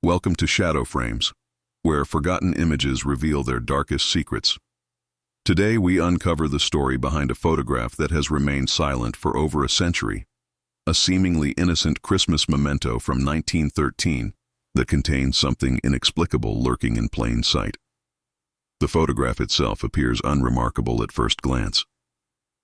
Welcome to Shadow Frames, where forgotten images reveal their darkest secrets. Today we uncover the story behind a photograph that has remained silent for over a century, a seemingly innocent Christmas memento from 1913 that contains something inexplicable lurking in plain sight. The photograph itself appears unremarkable at first glance.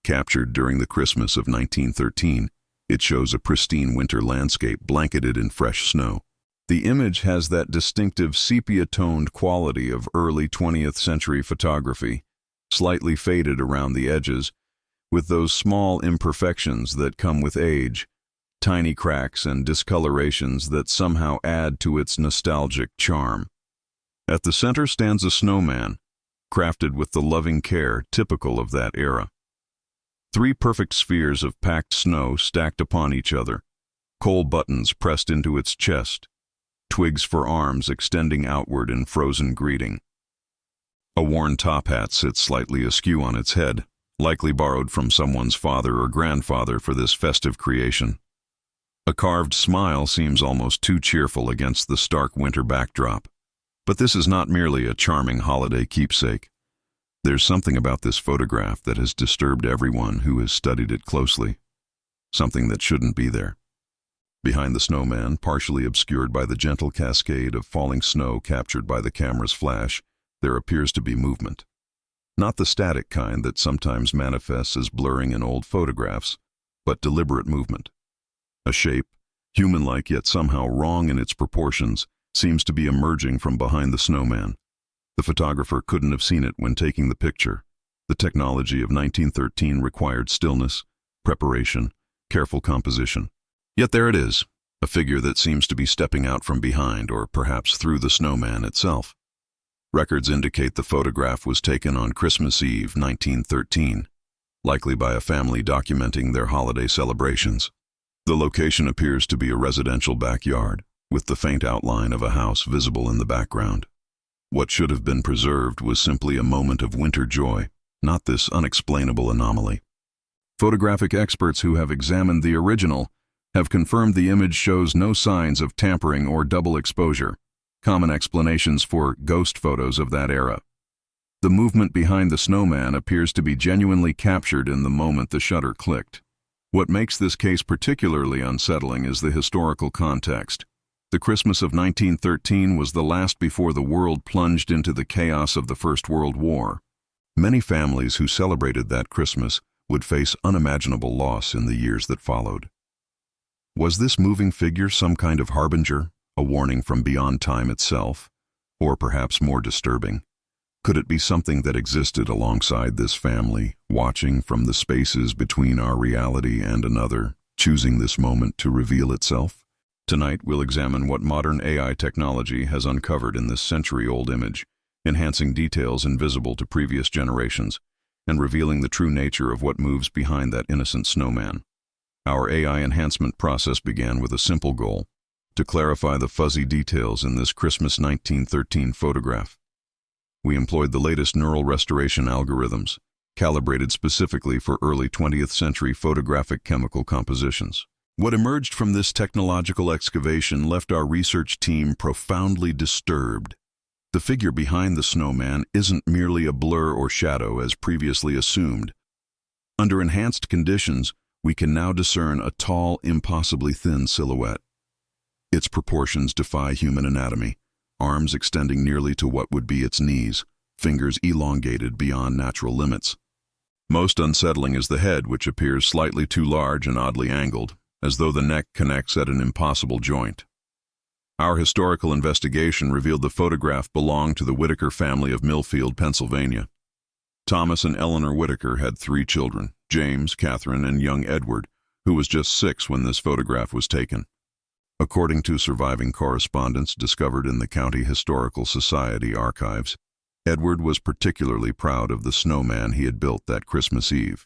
Captured during the Christmas of 1913, it shows a pristine winter landscape blanketed in fresh snow. The image has that distinctive sepia-toned quality of early 20th century photography, slightly faded around the edges, with those small imperfections that come with age, tiny cracks and discolorations that somehow add to its nostalgic charm. At the center stands a snowman, crafted with the loving care typical of that era. 3 perfect spheres of packed snow stacked upon each other, coal buttons pressed into its chest, twigs for arms extending outward in frozen greeting. A worn top hat sits slightly askew on its head, likely borrowed from someone's father or grandfather for this festive creation. A carved smile seems almost too cheerful against the stark winter backdrop. But this is not merely a charming holiday keepsake. There's something about this photograph that has disturbed everyone who has studied it closely. Something that shouldn't be there. Behind the snowman, partially obscured by the gentle cascade of falling snow captured by the camera's flash, there appears to be movement. Not the static kind that sometimes manifests as blurring in old photographs, but deliberate movement. A shape, human-like yet somehow wrong in its proportions, seems to be emerging from behind the snowman. The photographer couldn't have seen it when taking the picture. The technology of 1913 required stillness, preparation, careful composition. Yet there it is, a figure that seems to be stepping out from behind or perhaps through the snowman itself. Records indicate the photograph was taken on Christmas Eve, 1913, likely by a family documenting their holiday celebrations. The location appears to be a residential backyard, with the faint outline of a house visible in the background. What should have been preserved was simply a moment of winter joy, not this unexplainable anomaly. Photographic experts who have examined the original have confirmed the image shows no signs of tampering or double exposure, common explanations for ghost photos of that era. The movement behind the snowman appears to be genuinely captured in the moment the shutter clicked. What makes this case particularly unsettling is the historical context. The Christmas of 1913 was the last before the world plunged into the chaos of the First World War. Many families who celebrated that Christmas would face unimaginable loss in the years that followed. Was this moving figure some kind of harbinger, a warning from beyond time itself? Or perhaps more disturbing, could it be something that existed alongside this family, watching from the spaces between our reality and another, choosing this moment to reveal itself? Tonight, we'll examine what modern AI technology has uncovered in this century-old image, enhancing details invisible to previous generations, and revealing the true nature of what moves behind that innocent snowman. Our AI enhancement process began with a simple goal: to clarify the fuzzy details in this Christmas 1913 photograph. We employed the latest neural restoration algorithms, calibrated specifically for early 20th century photographic chemical compositions. What emerged from this technological excavation left our research team profoundly disturbed. The figure behind the snowman isn't merely a blur or shadow as previously assumed. Under enhanced conditions, we can now discern a tall, impossibly thin silhouette. Its proportions defy human anatomy, arms extending nearly to what would be its knees, fingers elongated beyond natural limits. Most unsettling is the head, which appears slightly too large and oddly angled, as though the neck connects at an impossible joint. Our historical investigation revealed the photograph belonged to the Whitaker family of Millfield, Pennsylvania. Thomas and Eleanor Whitaker had 3 children, James, Catherine, and young Edward, who was just 6 when this photograph was taken. According to surviving correspondence discovered in the County Historical Society archives, Edward was particularly proud of the snowman he had built that Christmas Eve.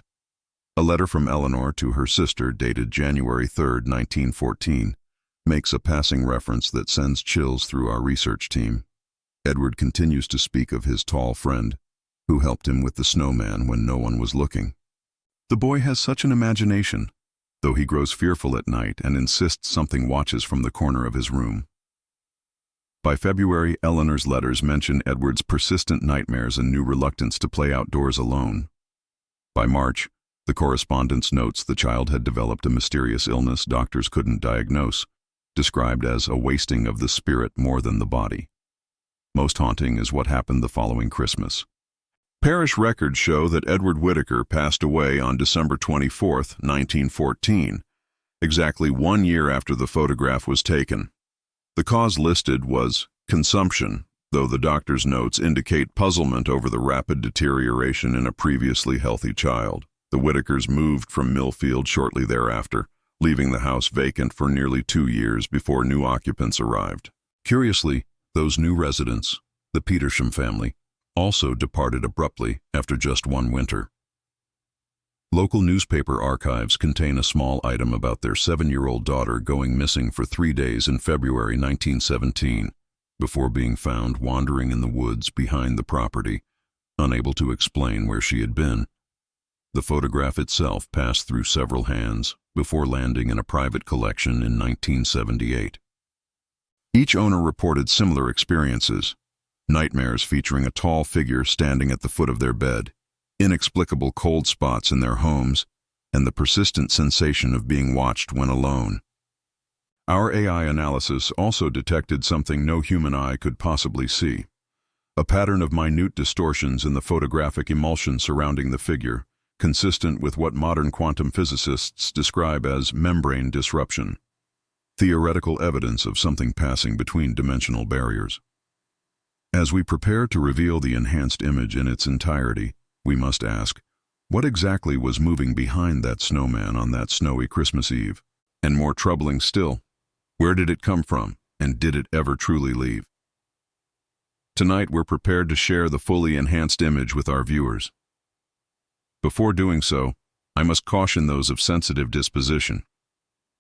A letter from Eleanor to her sister dated January 3, 1914, makes a passing reference that sends chills through our research team. Edward continues to speak of his tall friend, who helped him with the snowman when no one was looking. The boy has such an imagination, though he grows fearful at night and insists something watches from the corner of his room. By February, Eleanor's letters mention Edward's persistent nightmares and new reluctance to play outdoors alone. By March, the correspondence notes the child had developed a mysterious illness doctors couldn't diagnose, described as a wasting of the spirit more than the body. Most haunting is what happened the following Christmas. Parish records show that Edward Whittaker passed away on December 24, 1914, exactly 1 year after the photograph was taken. The cause listed was consumption, though the doctor's notes indicate puzzlement over the rapid deterioration in a previously healthy child. The Whittakers moved from Millfield shortly thereafter, leaving the house vacant for nearly 2 years before new occupants arrived. Curiously, those new residents, the Petersham family, also departed abruptly after just 1 winter. Local newspaper archives contain a small item about their 7-year-old daughter going missing for 3 days in February 1917, before being found wandering in the woods behind the property, unable to explain where she had been. The photograph itself passed through several hands before landing in a private collection in 1978. Each owner reported similar experiences: nightmares featuring a tall figure standing at the foot of their bed, inexplicable cold spots in their homes, and the persistent sensation of being watched when alone. Our AI analysis also detected something no human eye could possibly see: a pattern of minute distortions in the photographic emulsion surrounding the figure, consistent with what modern quantum physicists describe as membrane disruption, theoretical evidence of something passing between dimensional barriers. As we prepare to reveal the enhanced image in its entirety, we must ask, what exactly was moving behind that snowman on that snowy Christmas Eve? And more troubling still, where did it come from, and did it ever truly leave? Tonight we're prepared to share the fully enhanced image with our viewers. Before doing so, I must caution those of sensitive disposition.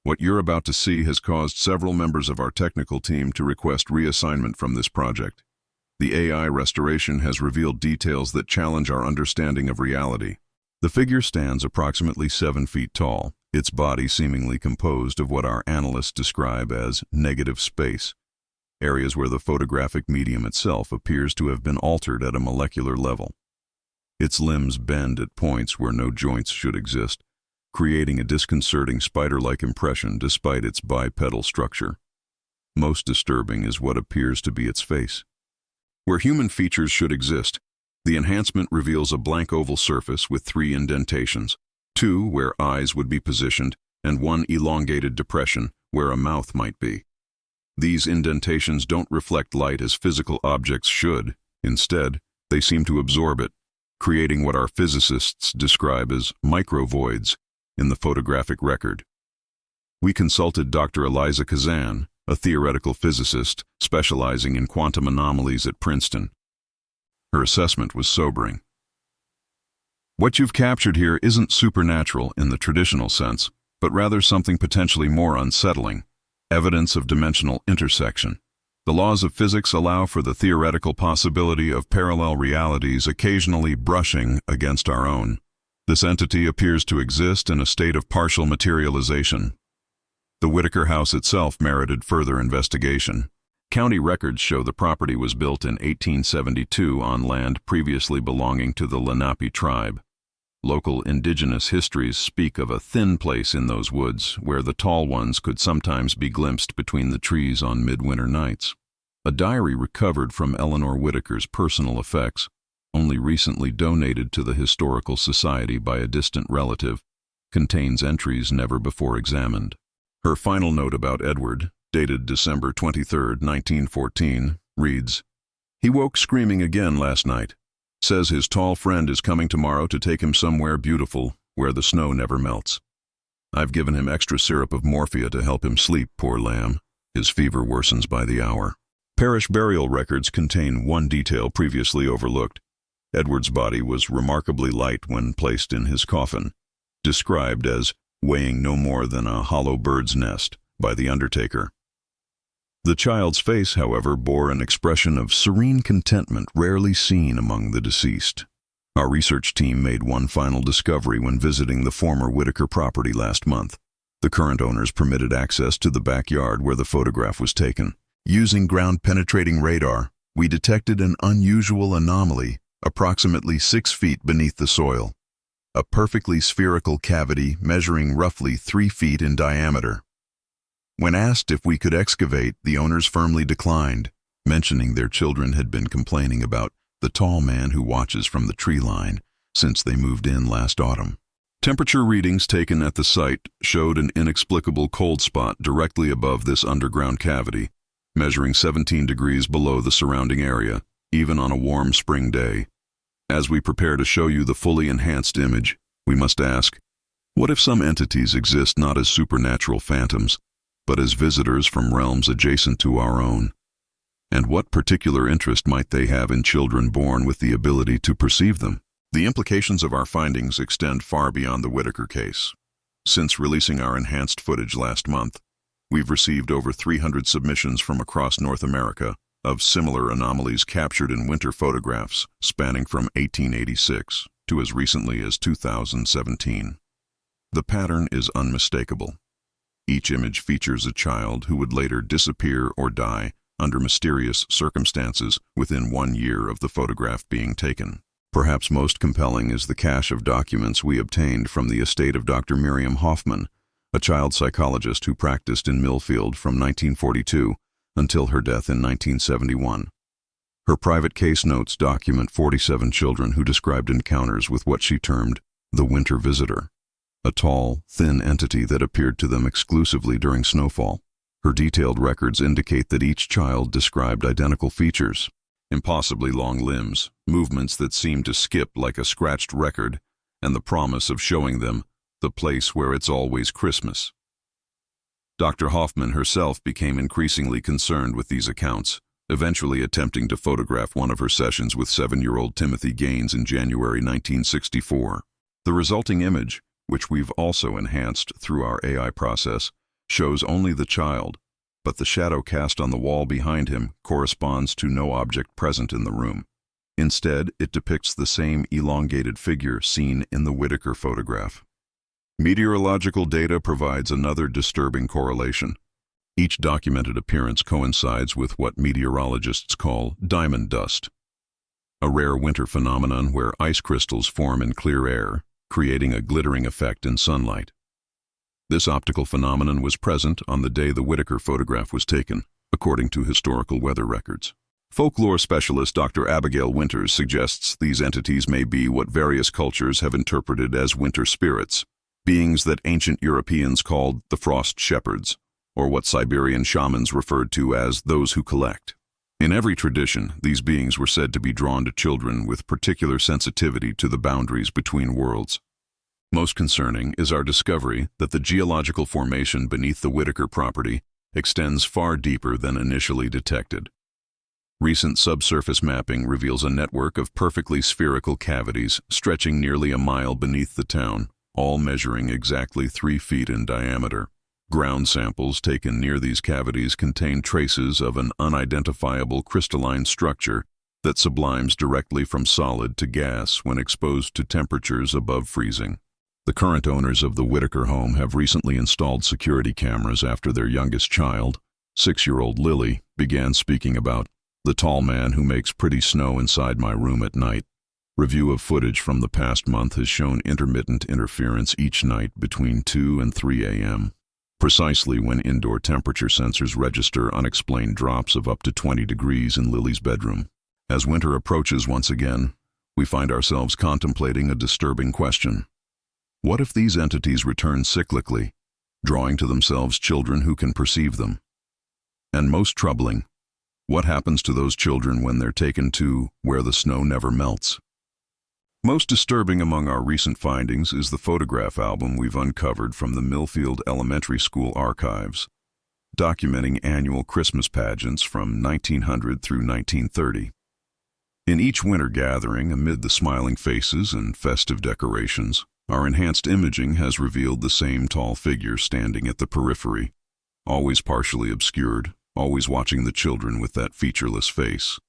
What you're about to see has caused several members of our technical team to request reassignment from this project. The AI restoration has revealed details that challenge our understanding of reality. The figure stands approximately 7 feet tall, its body seemingly composed of what our analysts describe as negative space, areas where the photographic medium itself appears to have been altered at a molecular level. Its limbs bend at points where no joints should exist, creating a disconcerting spider-like impression despite its bipedal structure. Most disturbing is what appears to be its face. Where human features should exist, the enhancement reveals a blank oval surface with 3 indentations, 2 where eyes would be positioned, and 1 elongated depression where a mouth might be. These indentations don't reflect light as physical objects should. Instead, they seem to absorb it, creating what our physicists describe as microvoids in the photographic record. We consulted Dr. Eliza Kazan, a theoretical physicist specializing in quantum anomalies at Princeton. Her assessment was sobering. What you've captured here isn't supernatural in the traditional sense, but rather something potentially more unsettling: evidence of dimensional intersection. The laws of physics allow for the theoretical possibility of parallel realities occasionally brushing against our own. This entity appears to exist in a state of partial materialization. The Whittaker house itself merited further investigation. County records show the property was built in 1872 on land previously belonging to the Lenape tribe. Local indigenous histories speak of a thin place in those woods where the tall ones could sometimes be glimpsed between the trees on midwinter nights. A diary recovered from Eleanor Whittaker's personal effects, only recently donated to the Historical Society by a distant relative, contains entries never before examined. Her final note about Edward, dated December 23, 1914, reads, "He woke screaming again last night. Says his tall friend is coming tomorrow to take him somewhere beautiful, where the snow never melts. I've given him extra syrup of morphia to help him sleep, poor lamb. His fever worsens by the hour." Parish burial records contain one detail previously overlooked. Edward's body was remarkably light when placed in his coffin, described as weighing no more than a hollow bird's nest by the undertaker. The child's face, however, bore an expression of serene contentment rarely seen among the deceased. Our research team made one final discovery when visiting the former Whittaker property last month. The current owners permitted access to the backyard where the photograph was taken. Using ground-penetrating radar, we detected an unusual anomaly approximately 6 feet beneath the soil, a perfectly spherical cavity measuring roughly 3 feet in diameter. When asked if we could excavate, the owners firmly declined, mentioning their children had been complaining about the tall man who watches from the tree line since they moved in last autumn. Temperature readings taken at the site showed an inexplicable cold spot directly above this underground cavity, measuring 17 degrees below the surrounding area, even on a warm spring day. As we prepare to show you the fully enhanced image, we must ask, what if some entities exist not as supernatural phantoms, but as visitors from realms adjacent to our own? And what particular interest might they have in children born with the ability to perceive them? The implications of our findings extend far beyond the Whitaker case. Since releasing our enhanced footage last month, we've received over 300 submissions from across North America of similar anomalies captured in winter photographs spanning from 1886 to as recently as 2017. The pattern is unmistakable. Each image features a child who would later disappear or die under mysterious circumstances within 1 year of the photograph being taken. Perhaps most compelling is the cache of documents we obtained from the estate of Dr. Miriam Hoffman, a child psychologist who practiced in Millfield from 1942 until her death in 1971. Her private case notes document 47 children who described encounters with what she termed the winter visitor, a tall, thin entity that appeared to them exclusively during snowfall. Her detailed records indicate that each child described identical features: impossibly long limbs, movements that seemed to skip like a scratched record, and the promise of showing them the place where it's always Christmas. Dr. Hoffman herself became increasingly concerned with these accounts, eventually attempting to photograph one of her sessions with 7-year-old Timothy Gaines in January 1964. The resulting image, which we've also enhanced through our AI process, shows only the child, but the shadow cast on the wall behind him corresponds to no object present in the room. Instead, it depicts the same elongated figure seen in the Whitaker photograph. Meteorological data provides another disturbing correlation. Each documented appearance coincides with what meteorologists call diamond dust, a rare winter phenomenon where ice crystals form in clear air, creating a glittering effect in sunlight. This optical phenomenon was present on the day the Whitaker photograph was taken, according to historical weather records. Folklore specialist Dr. Abigail Winters suggests these entities may be what various cultures have interpreted as winter spirits, beings that ancient Europeans called the frost shepherds, or what Siberian shamans referred to as those who collect. In every tradition, these beings were said to be drawn to children with particular sensitivity to the boundaries between worlds. Most concerning is our discovery that the geological formation beneath the Whitaker property extends far deeper than initially detected. Recent subsurface mapping reveals a network of perfectly spherical cavities stretching nearly a mile beneath the town, all measuring exactly 3 feet in diameter. Ground samples taken near these cavities contain traces of an unidentifiable crystalline structure that sublimes directly from solid to gas when exposed to temperatures above freezing. The current owners of the Whitaker home have recently installed security cameras after their youngest child, 6-year-old Lily, began speaking about the tall man who makes pretty snow inside my room at night. Review of footage from the past month has shown intermittent interference each night between 2 and 3 a.m., precisely when indoor temperature sensors register unexplained drops of up to 20 degrees in Lily's bedroom. As winter approaches once again, we find ourselves contemplating a disturbing question. What if these entities return cyclically, drawing to themselves children who can perceive them? And most troubling, what happens to those children when they're taken to where the snow never melts? Most disturbing among our recent findings is the photograph album we've uncovered from the Millfield Elementary School archives, documenting annual Christmas pageants from 1900 through 1930. In each winter gathering, amid the smiling faces and festive decorations, our enhanced imaging has revealed the same tall figure standing at the periphery, always partially obscured, always watching the children with that featureless face.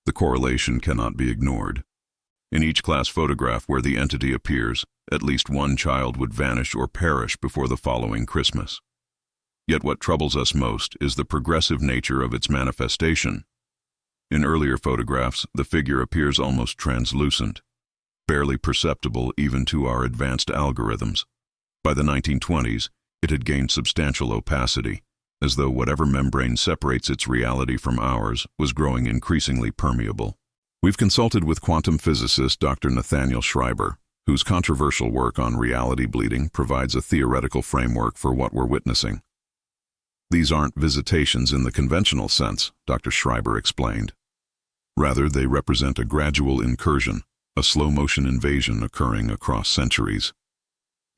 The correlation cannot be ignored. In each class photograph where the entity appears, at least one child would vanish or perish before the following Christmas. Yet what troubles us most is the progressive nature of its manifestation. In earlier photographs, the figure appears almost translucent, barely perceptible even to our advanced algorithms. By the 1920s, it had gained substantial opacity, as though whatever membrane separates its reality from ours was growing increasingly permeable. We've consulted with quantum physicist Dr. Nathaniel Schreiber, whose controversial work on reality bleeding provides a theoretical framework for what we're witnessing. These aren't visitations in the conventional sense, Dr. Schreiber explained. Rather, they represent a gradual incursion, a slow-motion invasion occurring across centuries.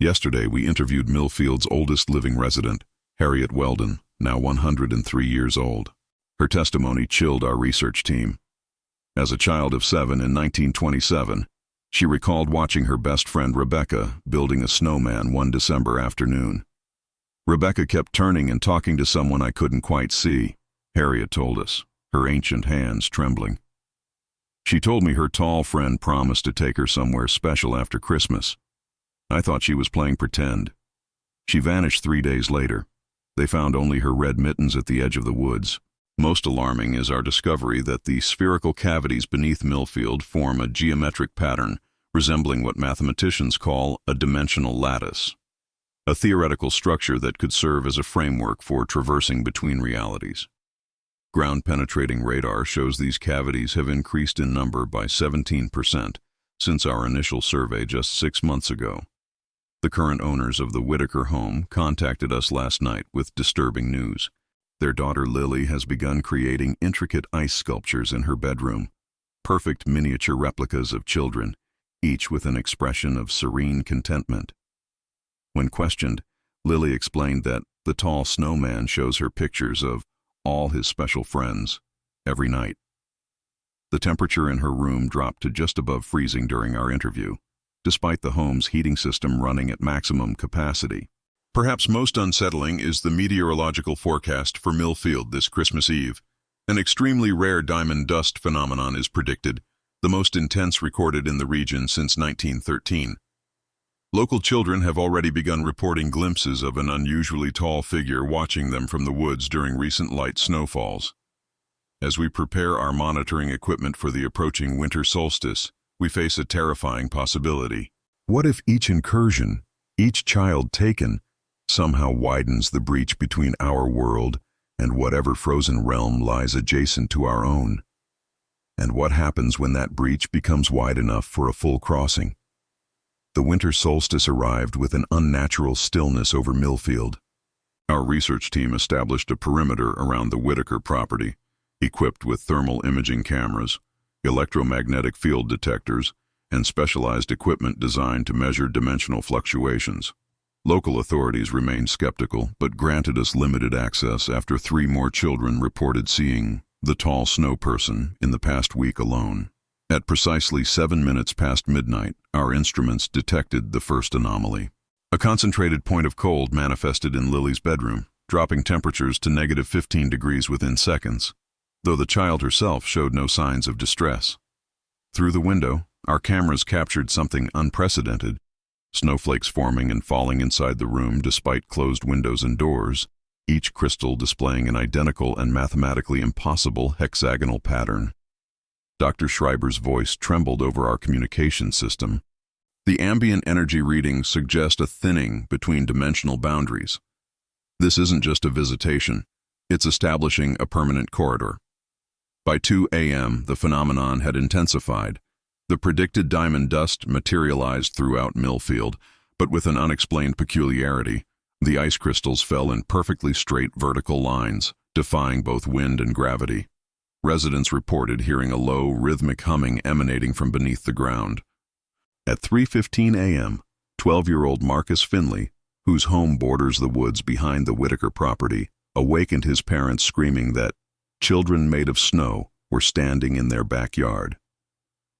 Yesterday, we interviewed Millfield's oldest living resident, Harriet Weldon, now 103 years old. Her testimony chilled our research team. As a child of 7 in 1927, she recalled watching her best friend Rebecca building a snowman one December afternoon. Rebecca kept turning and talking to someone I couldn't quite see, Harriet told us, her ancient hands trembling. She told me her tall friend promised to take her somewhere special after Christmas. I thought she was playing pretend. She vanished 3 days later. They found only her red mittens at the edge of the woods. Most alarming is our discovery that the spherical cavities beneath Millfield form a geometric pattern resembling what mathematicians call a dimensional lattice, a theoretical structure that could serve as a framework for traversing between realities. Ground-penetrating radar shows these cavities have increased in number by 17% since our initial survey just 6 months ago. The current owners of the Whitaker home contacted us last night with disturbing news. Their daughter Lily has begun creating intricate ice sculptures in her bedroom, perfect miniature replicas of children, each with an expression of serene contentment. When questioned, Lily explained that the tall snowman shows her pictures of all his special friends every night. The temperature in her room dropped to just above freezing during our interview, despite the home's heating system running at maximum capacity. Perhaps most unsettling is the meteorological forecast for Millfield this Christmas Eve. An extremely rare diamond dust phenomenon is predicted, the most intense recorded in the region since 1913. Local children have already begun reporting glimpses of an unusually tall figure watching them from the woods during recent light snowfalls. As we prepare our monitoring equipment for the approaching winter solstice, we face a terrifying possibility. What if each incursion, each child taken, somehow widens the breach between our world and whatever frozen realm lies adjacent to our own? And what happens when that breach becomes wide enough for a full crossing? The winter solstice arrived with an unnatural stillness over Millfield. Our research team established a perimeter around the Whitaker property, equipped with thermal imaging cameras, electromagnetic field detectors, and specialized equipment designed to measure dimensional fluctuations. Local authorities remained skeptical, but granted us limited access after 3 more children reported seeing the tall snow person in the past week alone. At precisely 7 minutes past midnight, our instruments detected the first anomaly. A concentrated point of cold manifested in Lily's bedroom, dropping temperatures to -15 degrees within seconds, though the child herself showed no signs of distress. Through the window, our cameras captured something unprecedented, snowflakes forming and falling inside the room despite closed windows and doors, each crystal displaying an identical and mathematically impossible hexagonal pattern. Dr. Schreiber's voice trembled over our communication system. The ambient energy readings suggest a thinning between dimensional boundaries. This isn't just a visitation, it's establishing a permanent corridor. By 2 a.m., the phenomenon had intensified. The predicted diamond dust materialized throughout Millfield, but with an unexplained peculiarity. The ice crystals fell in perfectly straight vertical lines, defying both wind and gravity. Residents reported hearing a low, rhythmic humming emanating from beneath the ground. At 3:15 a.m., 12-year-old Marcus Finley, whose home borders the woods behind the Whitaker property, awakened his parents screaming that children made of snow were standing in their backyard.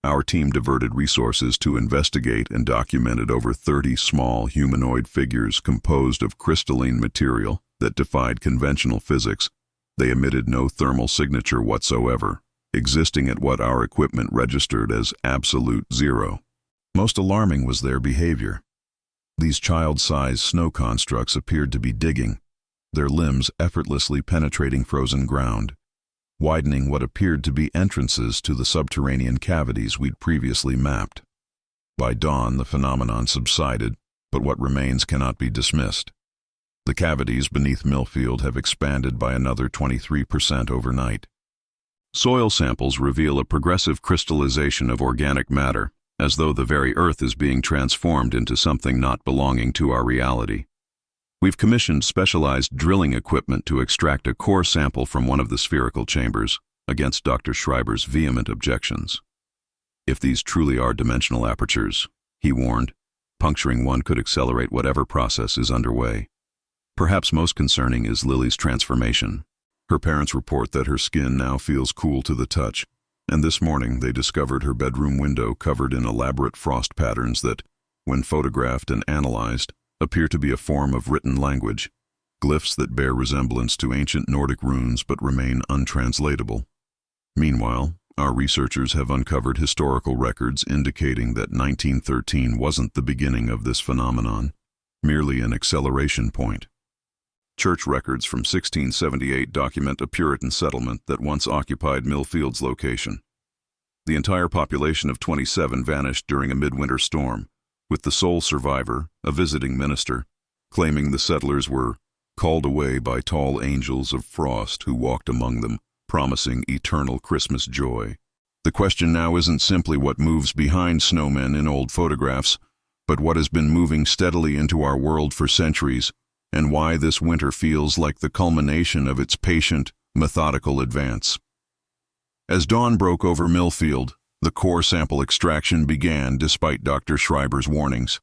Our team diverted resources to investigate and documented over 30 small humanoid figures composed of crystalline material that defied conventional physics. They emitted no thermal signature whatsoever, existing at what our equipment registered as absolute zero. Most alarming was their behavior. These child-sized snow constructs appeared to be digging, their limbs effortlessly penetrating frozen ground, widening what appeared to be entrances to the subterranean cavities we'd previously mapped. By dawn, the phenomenon subsided, but what remains cannot be dismissed. The cavities beneath Millfield have expanded by another 23% overnight. Soil samples reveal a progressive crystallization of organic matter, as though the very earth is being transformed into something not belonging to our reality. We've commissioned specialized drilling equipment to extract a core sample from one of the spherical chambers, against Dr. Schreiber's vehement objections. If these truly are dimensional apertures, he warned, puncturing one could accelerate whatever process is underway. Perhaps most concerning is Lily's transformation. Her parents report that her skin now feels cool to the touch, and this morning they discovered her bedroom window covered in elaborate frost patterns that, when photographed and analyzed, appear to be a form of written language, glyphs that bear resemblance to ancient Nordic runes but remain untranslatable. Meanwhile, our researchers have uncovered historical records indicating that 1913 wasn't the beginning of this phenomenon, merely an acceleration point. Church records from 1678 document a Puritan settlement that once occupied Millfield's location. The entire population of 27 vanished during a midwinter storm, with the sole survivor, a visiting minister, claiming the settlers were called away by tall angels of frost who walked among them, promising eternal Christmas joy. The question now isn't simply what moves behind snowmen in old photographs, but what has been moving steadily into our world for centuries, and why this winter feels like the culmination of its patient, methodical advance. As dawn broke over Millfield, the core sample extraction began despite Dr. Schreiber's warnings.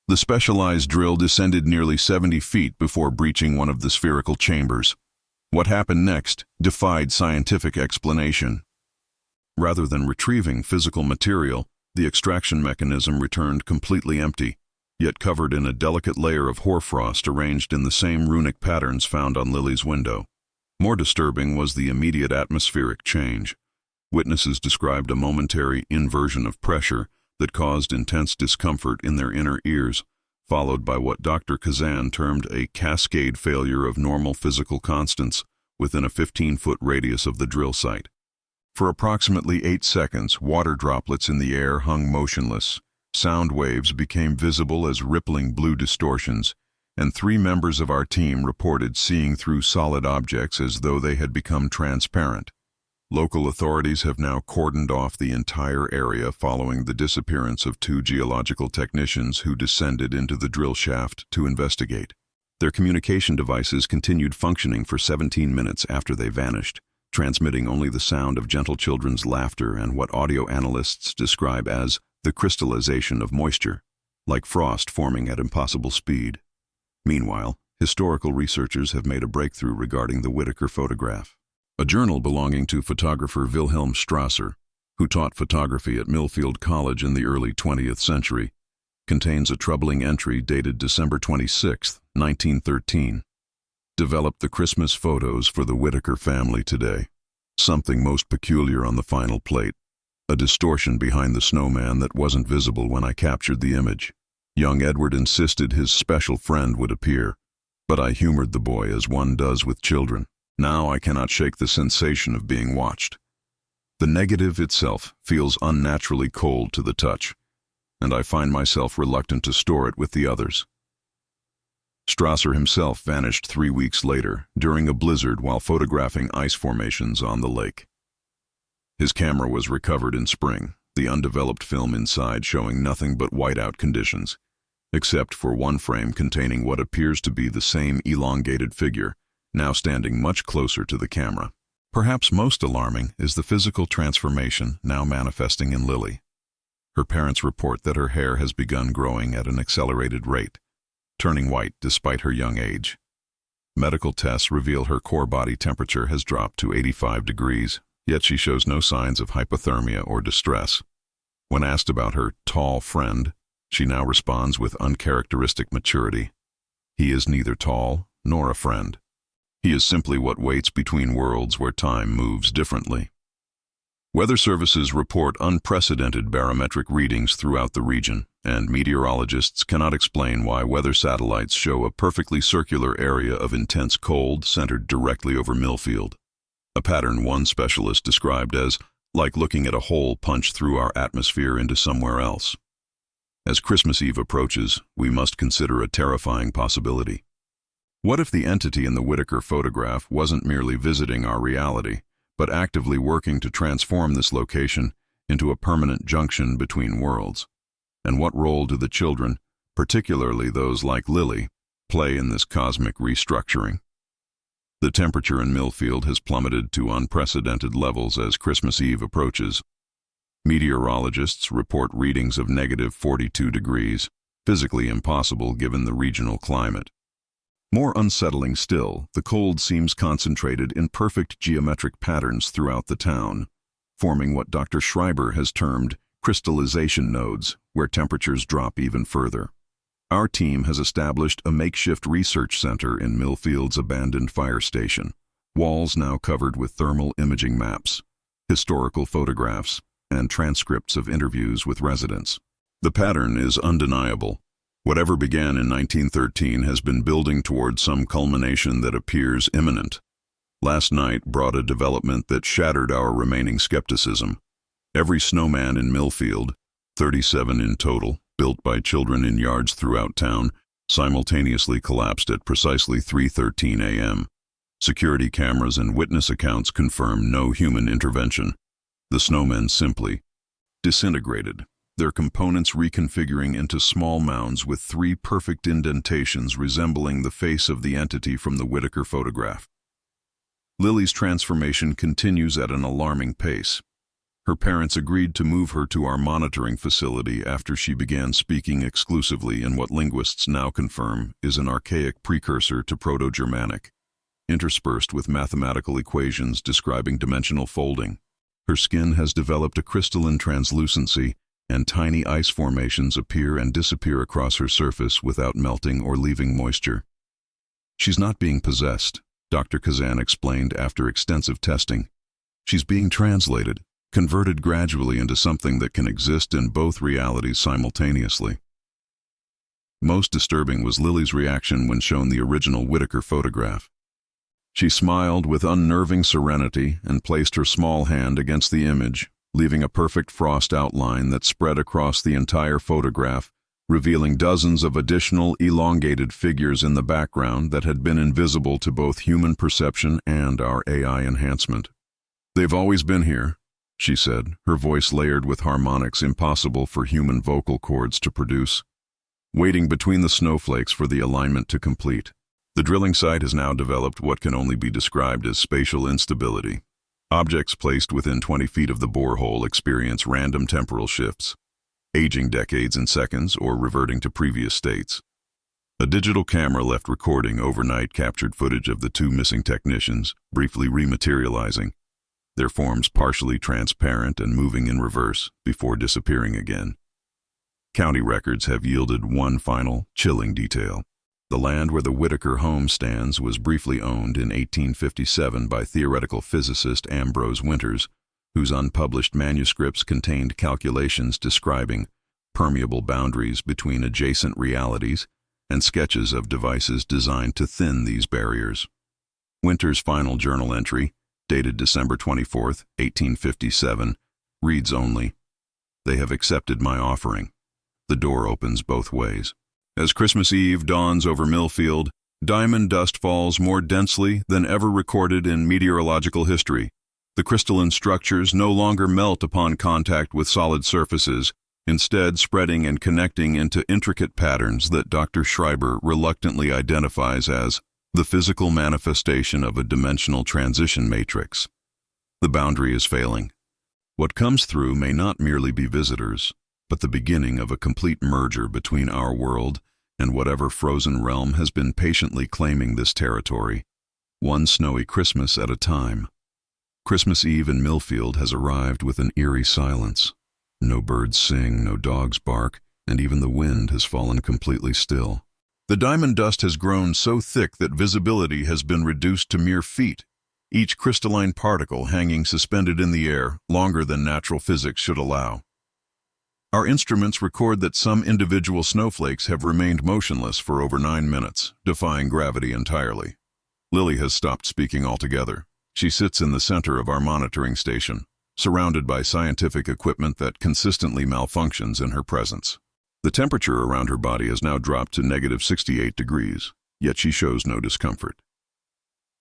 The specialized drill descended nearly 70 feet before breaching one of the spherical chambers. What happened next defied scientific explanation. Rather than retrieving physical material, the extraction mechanism returned completely empty, yet covered in a delicate layer of hoarfrost arranged in the same runic patterns found on Lily's window. More disturbing was the immediate atmospheric change. Witnesses described a momentary inversion of pressure that caused intense discomfort in their inner ears, followed by what Dr. Kazan termed a cascade failure of normal physical constants within a 15-foot radius of the drill site. For approximately 8 seconds, water droplets in the air hung motionless. Sound waves became visible as rippling blue distortions, and 3 members of our team reported seeing through solid objects as though they had become transparent. Local authorities have now cordoned off the entire area following the disappearance of 2 geological technicians who descended into the drill shaft to investigate. Their communication devices continued functioning for 17 minutes after they vanished, transmitting only the sound of gentle children's laughter and what audio analysts describe as the crystallization of moisture, like frost forming at impossible speed. Meanwhile, historical researchers have made a breakthrough regarding the Whittaker photograph. A journal belonging to photographer Wilhelm Strasser, who taught photography at Millfield College in the early 20th century, contains a troubling entry dated December 26, 1913. Developed the Christmas photos for the Whittaker family today. Something most peculiar on the final plate. A distortion behind the snowman that wasn't visible when I captured the image. Young Edward insisted his special friend would appear, but I humored the boy as one does with children. Now I cannot shake the sensation of being watched. The negative itself feels unnaturally cold to the touch, and I find myself reluctant to store it with the others. Strasser himself vanished 3 weeks later during a blizzard while photographing ice formations on the lake. His camera was recovered in spring, the undeveloped film inside showing nothing but whiteout conditions, except for one frame containing what appears to be the same elongated figure, now standing much closer to the camera. Perhaps most alarming is the physical transformation now manifesting in Lily. Her parents report that her hair has begun growing at an accelerated rate, turning white despite her young age. Medical tests reveal her core body temperature has dropped to 85 degrees, yet she shows no signs of hypothermia or distress. When asked about her tall friend, she now responds with uncharacteristic maturity. He is neither tall nor a friend. He is simply what waits between worlds where time moves differently. Weather services report unprecedented barometric readings throughout the region, and meteorologists cannot explain why weather satellites show a perfectly circular area of intense cold centered directly over Millfield, a pattern one specialist described as like looking at a hole punched through our atmosphere into somewhere else. As Christmas Eve approaches, we must consider a terrifying possibility. What if the entity in the Whitaker photograph wasn't merely visiting our reality, but actively working to transform this location into a permanent junction between worlds? And what role do the children, particularly those like Lily, play in this cosmic restructuring? The temperature in Millfield has plummeted to unprecedented levels as Christmas Eve approaches. Meteorologists report readings of -42 degrees, physically impossible given the regional climate. More unsettling still, the cold seems concentrated in perfect geometric patterns throughout the town, forming what Dr. Schreiber has termed crystallization nodes, where temperatures drop even further. Our team has established a makeshift research center in Millfield's abandoned fire station, walls now covered with thermal imaging maps, historical photographs, and transcripts of interviews with residents. The pattern is undeniable. Whatever began in 1913 has been building toward some culmination that appears imminent. Last night brought a development that shattered our remaining skepticism. Every snowman in Millfield, 37 in total, built by children in yards throughout town, simultaneously collapsed at precisely 3:13 a.m. Security cameras and witness accounts confirm no human intervention. The snowmen simply disintegrated, their components reconfiguring into small mounds with 3 perfect indentations resembling the face of the entity from the Whitaker photograph. Lily's transformation continues at an alarming pace. Her parents agreed to move her to our monitoring facility after she began speaking exclusively in what linguists now confirm is an archaic precursor to Proto-Germanic, interspersed with mathematical equations describing dimensional folding. Her skin has developed a crystalline translucency, and tiny ice formations appear and disappear across her surface without melting or leaving moisture. She's not being possessed, Dr. Kazan explained after extensive testing. She's being translated, converted gradually into something that can exist in both realities simultaneously. Most disturbing was Lily's reaction when shown the original Whitaker photograph. She smiled with unnerving serenity and placed her small hand against the image, leaving a perfect frost outline that spread across the entire photograph, revealing dozens of additional elongated figures in the background that had been invisible to both human perception and our AI enhancement. "They've always been here," she said, her voice layered with harmonics impossible for human vocal cords to produce, waiting between the snowflakes for the alignment to complete. The drilling site has now developed what can only be described as spatial instability. Objects placed within 20 feet of the borehole experience random temporal shifts, aging decades in seconds or reverting to previous states. A digital camera left recording overnight captured footage of the 2 missing technicians, briefly rematerializing, their forms partially transparent and moving in reverse before disappearing again. County records have yielded one final, chilling detail. The land where the Whitaker home stands was briefly owned in 1857 by theoretical physicist Ambrose Winters, whose unpublished manuscripts contained calculations describing permeable boundaries between adjacent realities and sketches of devices designed to thin these barriers. Winters' final journal entry, dated December 24, 1857, reads only, "They have accepted my offering. The door opens both ways." As Christmas Eve dawns over Millfield, diamond dust falls more densely than ever recorded in meteorological history. The crystalline structures no longer melt upon contact with solid surfaces, instead spreading and connecting into intricate patterns that Dr. Schreiber reluctantly identifies as the physical manifestation of a dimensional transition matrix. The boundary is failing. What comes through may not merely be visitors, but the beginning of a complete merger between our world and whatever frozen realm has been patiently claiming this territory, one snowy Christmas at a time. Christmas Eve in Millfield has arrived with an eerie silence. No birds sing, no dogs bark, and even the wind has fallen completely still. The diamond dust has grown so thick that visibility has been reduced to mere feet, each crystalline particle hanging suspended in the air longer than natural physics should allow. Our instruments record that some individual snowflakes have remained motionless for over 9 minutes, defying gravity entirely. Lily has stopped speaking altogether. She sits in the center of our monitoring station, surrounded by scientific equipment that consistently malfunctions in her presence. The temperature around her body has now dropped to -68 degrees, yet she shows no discomfort.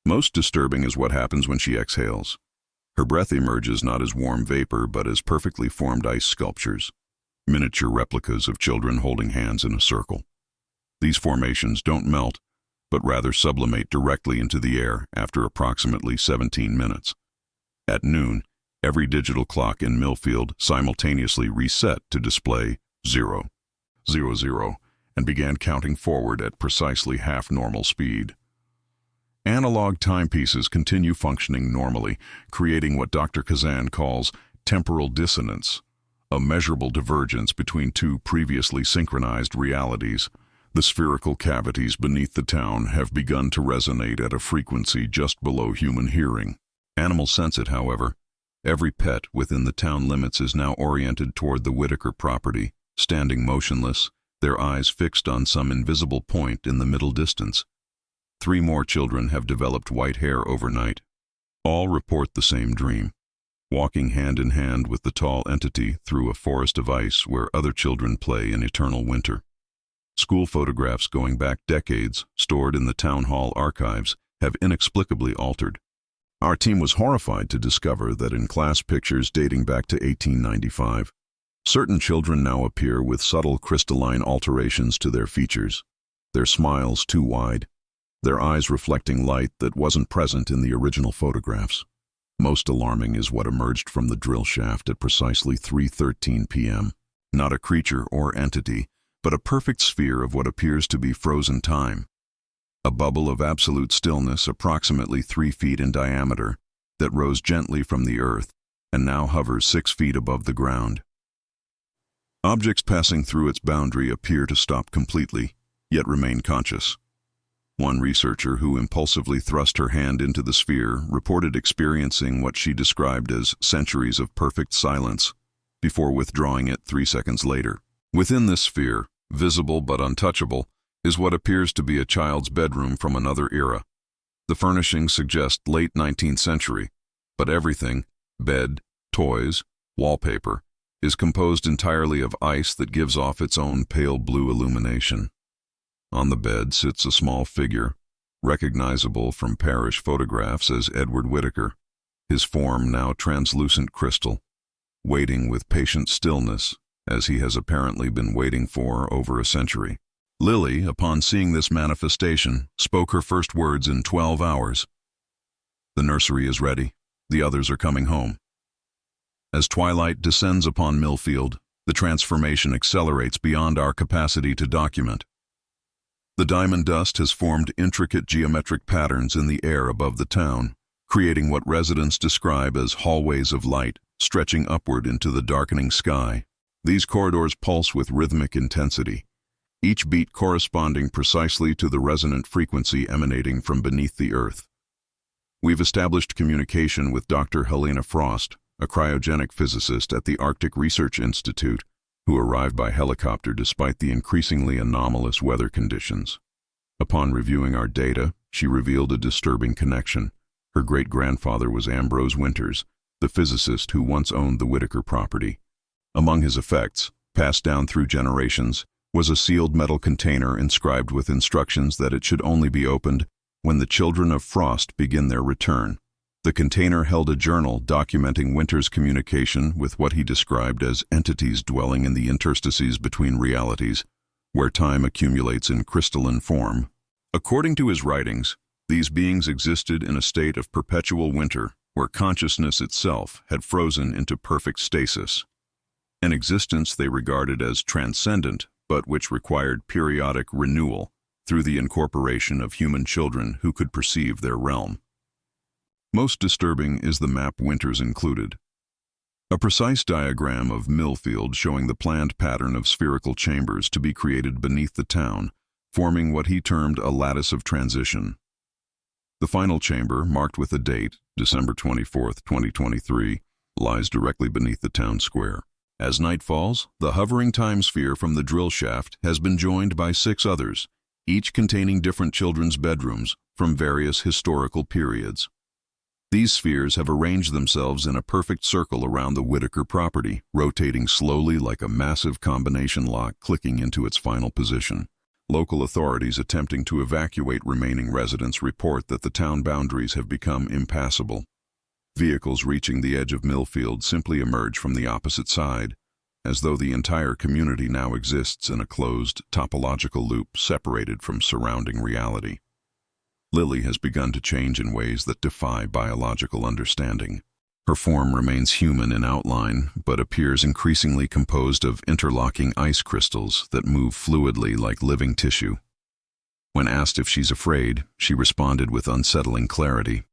Most disturbing is what happens when she exhales. Her breath emerges not as warm vapor, but as perfectly formed ice sculptures, miniature replicas of children holding hands in a circle. These formations don't melt, but rather sublimate directly into the air after approximately 17 minutes. At noon, every digital clock in Millfield simultaneously reset to display 0, 0, 0, and began counting forward at precisely half normal speed. Analog timepieces continue functioning normally, creating what Dr. Kazan calls temporal dissonance, a measurable divergence between two previously synchronized realities. The spherical cavities beneath the town have begun to resonate at a frequency just below human hearing. Animals sense it, however. Every pet within the town limits is now oriented toward the Whitaker property, standing motionless, their eyes fixed on some invisible point in the middle distance. 3 more children have developed white hair overnight. All report the same dream, walking hand in hand with the tall entity through a forest of ice where other children play in eternal winter. School photographs going back decades, stored in the town hall archives, have inexplicably altered. Our team was horrified to discover that in class pictures dating back to 1895, certain children now appear with subtle crystalline alterations to their features, their smiles too wide, their eyes reflecting light that wasn't present in the original photographs. Most alarming is what emerged from the drill shaft at precisely 3:13 p.m. Not a creature or entity, but a perfect sphere of what appears to be frozen time. A bubble of absolute stillness approximately 3 feet in diameter that rose gently from the earth and now hovers 6 feet above the ground. Objects passing through its boundary appear to stop completely, yet remain conscious. One researcher who impulsively thrust her hand into the sphere reported experiencing what she described as centuries of perfect silence before withdrawing it 3 seconds later. Within this sphere, visible but untouchable, is what appears to be a child's bedroom from another era. The furnishings suggest late 19th century, but everything, bed, toys, wallpaper, is composed entirely of ice that gives off its own pale blue illumination. On the bed sits a small figure, recognizable from parish photographs as Edward Whitaker, his form now translucent crystal, waiting with patient stillness as he has apparently been waiting for over a century. Lily, upon seeing this manifestation, spoke her first words in 12 hours. The nursery is ready. The others are coming home. As twilight descends upon Millfield, the transformation accelerates beyond our capacity to document. The diamond dust has formed intricate geometric patterns in the air above the town, creating what residents describe as hallways of light stretching upward into the darkening sky. These corridors pulse with rhythmic intensity, each beat corresponding precisely to the resonant frequency emanating from beneath the earth. We've established communication with Dr. Helena Frost, a cryogenic physicist at the Arctic Research Institute, who arrived by helicopter despite the increasingly anomalous weather conditions. Upon reviewing our data, she revealed a disturbing connection. Her great-grandfather was Ambrose Winters, the physicist who once owned the Whitaker property. Among his effects, passed down through generations, was a sealed metal container inscribed with instructions that it should only be opened when the children of Frost begin their return. The container held a journal documenting Winter's communication with what he described as entities dwelling in the interstices between realities, where time accumulates in crystalline form. According to his writings, these beings existed in a state of perpetual winter, where consciousness itself had frozen into perfect stasis, an existence they regarded as transcendent, but which required periodic renewal through the incorporation of human children who could perceive their realm. Most disturbing is the map Winters included. A precise diagram of Millfield showing the planned pattern of spherical chambers to be created beneath the town, forming what he termed a lattice of transition. The final chamber, marked with a date, December 24, 2023, lies directly beneath the town square. As night falls, the hovering time sphere from the drill shaft has been joined by 6 others, each containing different children's bedrooms from various historical periods. These spheres have arranged themselves in a perfect circle around the Whitaker property, rotating slowly like a massive combination lock clicking into its final position. Local authorities attempting to evacuate remaining residents report that the town boundaries have become impassable. Vehicles reaching the edge of Millfield simply emerge from the opposite side, as though the entire community now exists in a closed, topological loop separated from surrounding reality. Lily has begun to change in ways that defy biological understanding. Her form remains human in outline, but appears increasingly composed of interlocking ice crystals that move fluidly like living tissue. When asked if she's afraid, she responded with unsettling clarity.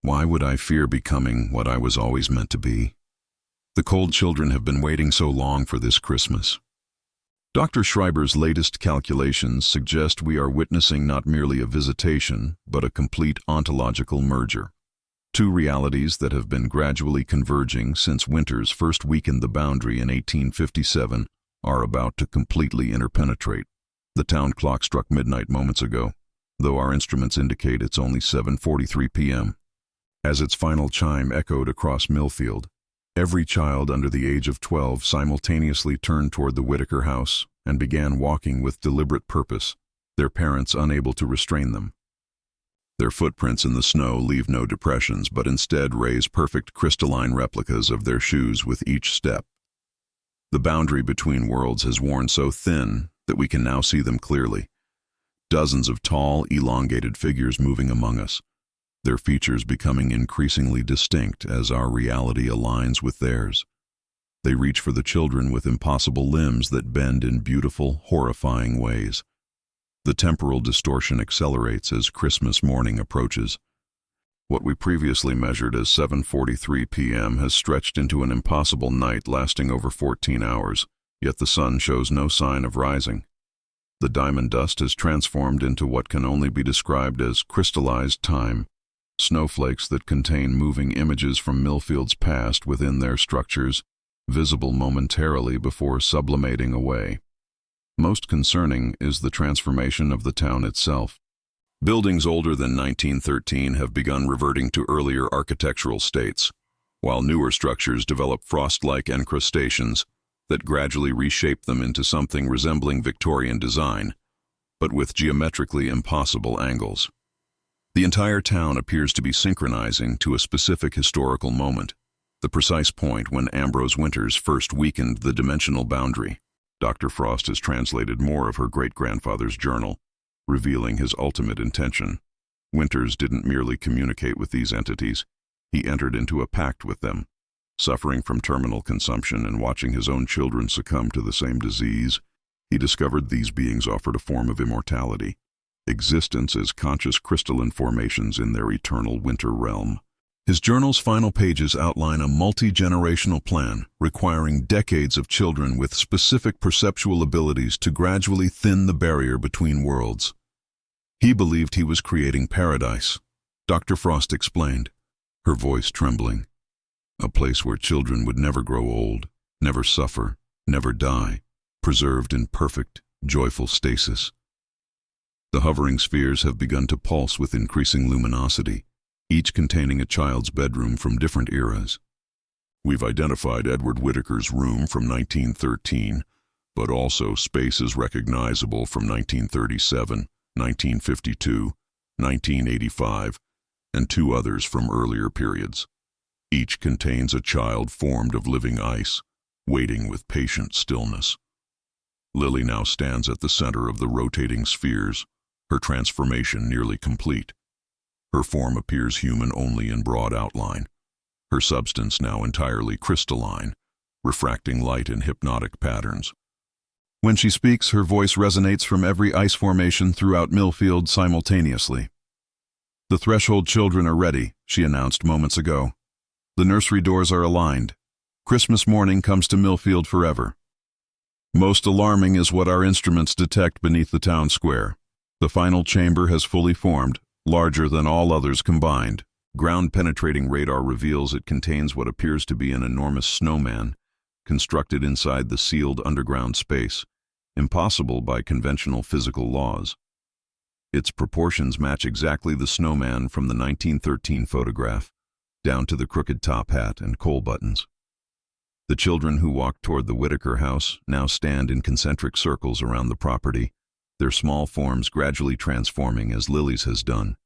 "Why would I fear becoming what I was always meant to be? The cold children have been waiting so long for this Christmas." Dr. Schreiber's latest calculations suggest we are witnessing not merely a visitation, but a complete ontological merger. 2 realities that have been gradually converging since winters first weakened the boundary in 1857 are about to completely interpenetrate. The town clock struck midnight moments ago, though our instruments indicate it's only 7:43 p.m. As its final chime echoed across Millfield, every child under the age of 12 simultaneously turned toward the Whitaker house and began walking with deliberate purpose, their parents unable to restrain them. Their footprints in the snow leave no depressions, but instead raise perfect crystalline replicas of their shoes with each step. The boundary between worlds has worn so thin that we can now see them clearly. Dozens of tall, elongated figures moving among us, their features becoming increasingly distinct as our reality aligns with theirs. They reach for the children with impossible limbs that bend in beautiful, horrifying ways. The temporal distortion accelerates as Christmas morning approaches. What we previously measured as 7:43 p.m. has stretched into an impossible night lasting over 14 hours, yet the sun shows no sign of rising. The diamond dust has transformed into what can only be described as crystallized time, snowflakes that contain moving images from Millfield's past within their structures, visible momentarily before sublimating away. Most concerning is the transformation of the town itself. Buildings older than 1913 have begun reverting to earlier architectural states, while newer structures develop frost-like encrustations that gradually reshape them into something resembling Victorian design, but with geometrically impossible angles. The entire town appears to be synchronizing to a specific historical moment, the precise point when Ambrose Winters first weakened the dimensional boundary. Dr. Frost has translated more of her great-grandfather's journal, revealing his ultimate intention. Winters didn't merely communicate with these entities, he entered into a pact with them. Suffering from terminal consumption and watching his own children succumb to the same disease, he discovered these beings offered a form of immortality, existence as conscious crystalline formations in their eternal winter realm. His journal's final pages outline a multi-generational plan requiring decades of children with specific perceptual abilities to gradually thin the barrier between worlds. He believed he was creating paradise, Dr. Frost explained, her voice trembling. A place where children would never grow old, never suffer, never die, preserved in perfect, joyful stasis. The hovering spheres have begun to pulse with increasing luminosity, each containing a child's bedroom from different eras. We've identified Edward Whitaker's room from 1913, but also spaces recognizable from 1937, 1952, 1985, and 2 others from earlier periods. Each contains a child formed of living ice, waiting with patient stillness. Lily now stands at the center of the rotating spheres, her transformation nearly complete. Her form appears human only in broad outline, her substance now entirely crystalline, refracting light in hypnotic patterns. When she speaks, her voice resonates from every ice formation throughout Millfield simultaneously. "The threshold children are ready," she announced moments ago. "The nursery doors are aligned. Christmas morning comes to Millfield forever." Most alarming is what our instruments detect beneath the town square. The final chamber has fully formed, larger than all others combined. Ground-penetrating radar reveals it contains what appears to be an enormous snowman, constructed inside the sealed underground space, impossible by conventional physical laws. Its proportions match exactly the snowman from the 1913 photograph, down to the crooked top hat and coal buttons. The children who walked toward the Whitaker house now stand in concentric circles around the property, their small forms gradually transforming as Lily's has done.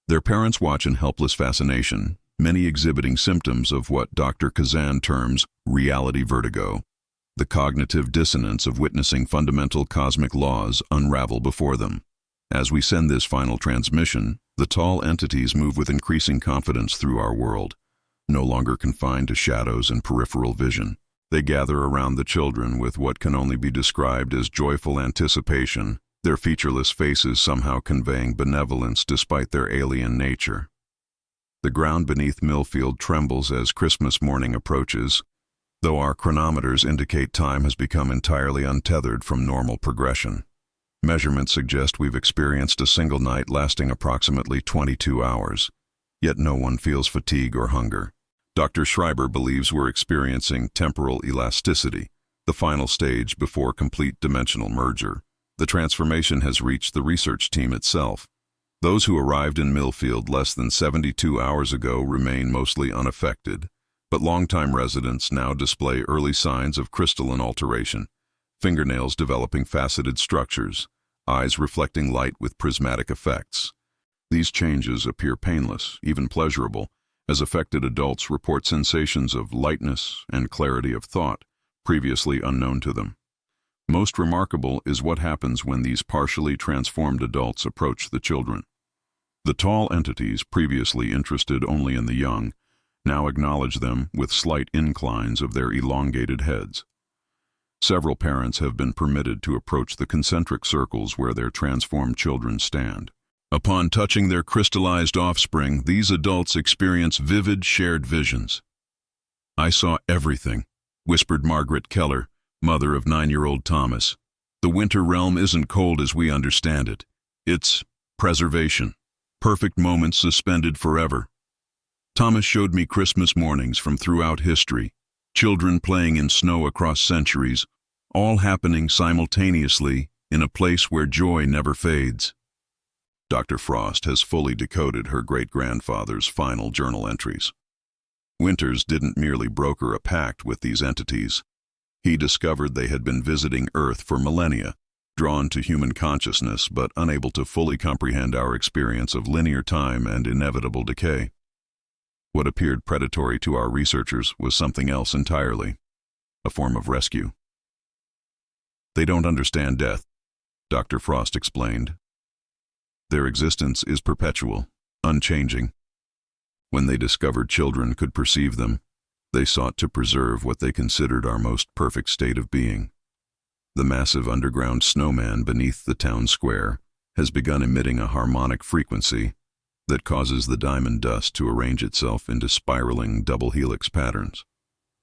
Their parents watch in helpless fascination, many exhibiting symptoms of what Dr. Kazan terms reality vertigo, the cognitive dissonance of witnessing fundamental cosmic laws unravel before them. As we send this final transmission, the tall entities move with increasing confidence through our world, no longer confined to shadows and peripheral vision. They gather around the children with what can only be described as joyful anticipation, their featureless faces somehow conveying benevolence despite their alien nature. The ground beneath Millfield trembles as Christmas morning approaches, though our chronometers indicate time has become entirely untethered from normal progression. Measurements suggest we've experienced a single night lasting approximately 22 hours, yet no one feels fatigue or hunger. Dr. Schreiber believes we're experiencing temporal elasticity, the final stage before complete dimensional merger. The transformation has reached the research team itself. Those who arrived in Millfield less than 72 hours ago remain mostly unaffected, but longtime residents now display early signs of crystalline alteration, fingernails developing faceted structures, eyes reflecting light with prismatic effects. These changes appear painless, even pleasurable, as affected adults report sensations of lightness and clarity of thought, previously unknown to them. Most remarkable is what happens when these partially transformed adults approach the children. The tall entities, previously interested only in the young, now acknowledge them with slight inclines of their elongated heads. Several parents have been permitted to approach the concentric circles where their transformed children stand. Upon touching their crystallized offspring, these adults experience vivid shared visions. "I saw everything," whispered Margaret Keller, mother of 9-year-old Thomas. "The winter realm isn't cold as we understand it. It's preservation. Perfect moments suspended forever." Thomas showed me Christmas mornings from throughout history, children playing in snow across centuries, all happening simultaneously in a place where joy never fades. Dr. Frost has fully decoded her great-grandfather's final journal entries. Winters didn't merely broker a pact with these entities. He discovered they had been visiting Earth for millennia, drawn to human consciousness but unable to fully comprehend our experience of linear time and inevitable decay. What appeared predatory to our researchers was something else entirely, a form of rescue. "They don't understand death," Dr. Frost explained. "Their existence is perpetual, unchanging. When they discovered children could perceive them, they sought to preserve what they considered our most perfect state of being. The massive underground snowman beneath the town square has begun emitting a harmonic frequency that causes the diamond dust to arrange itself into spiraling double helix patterns.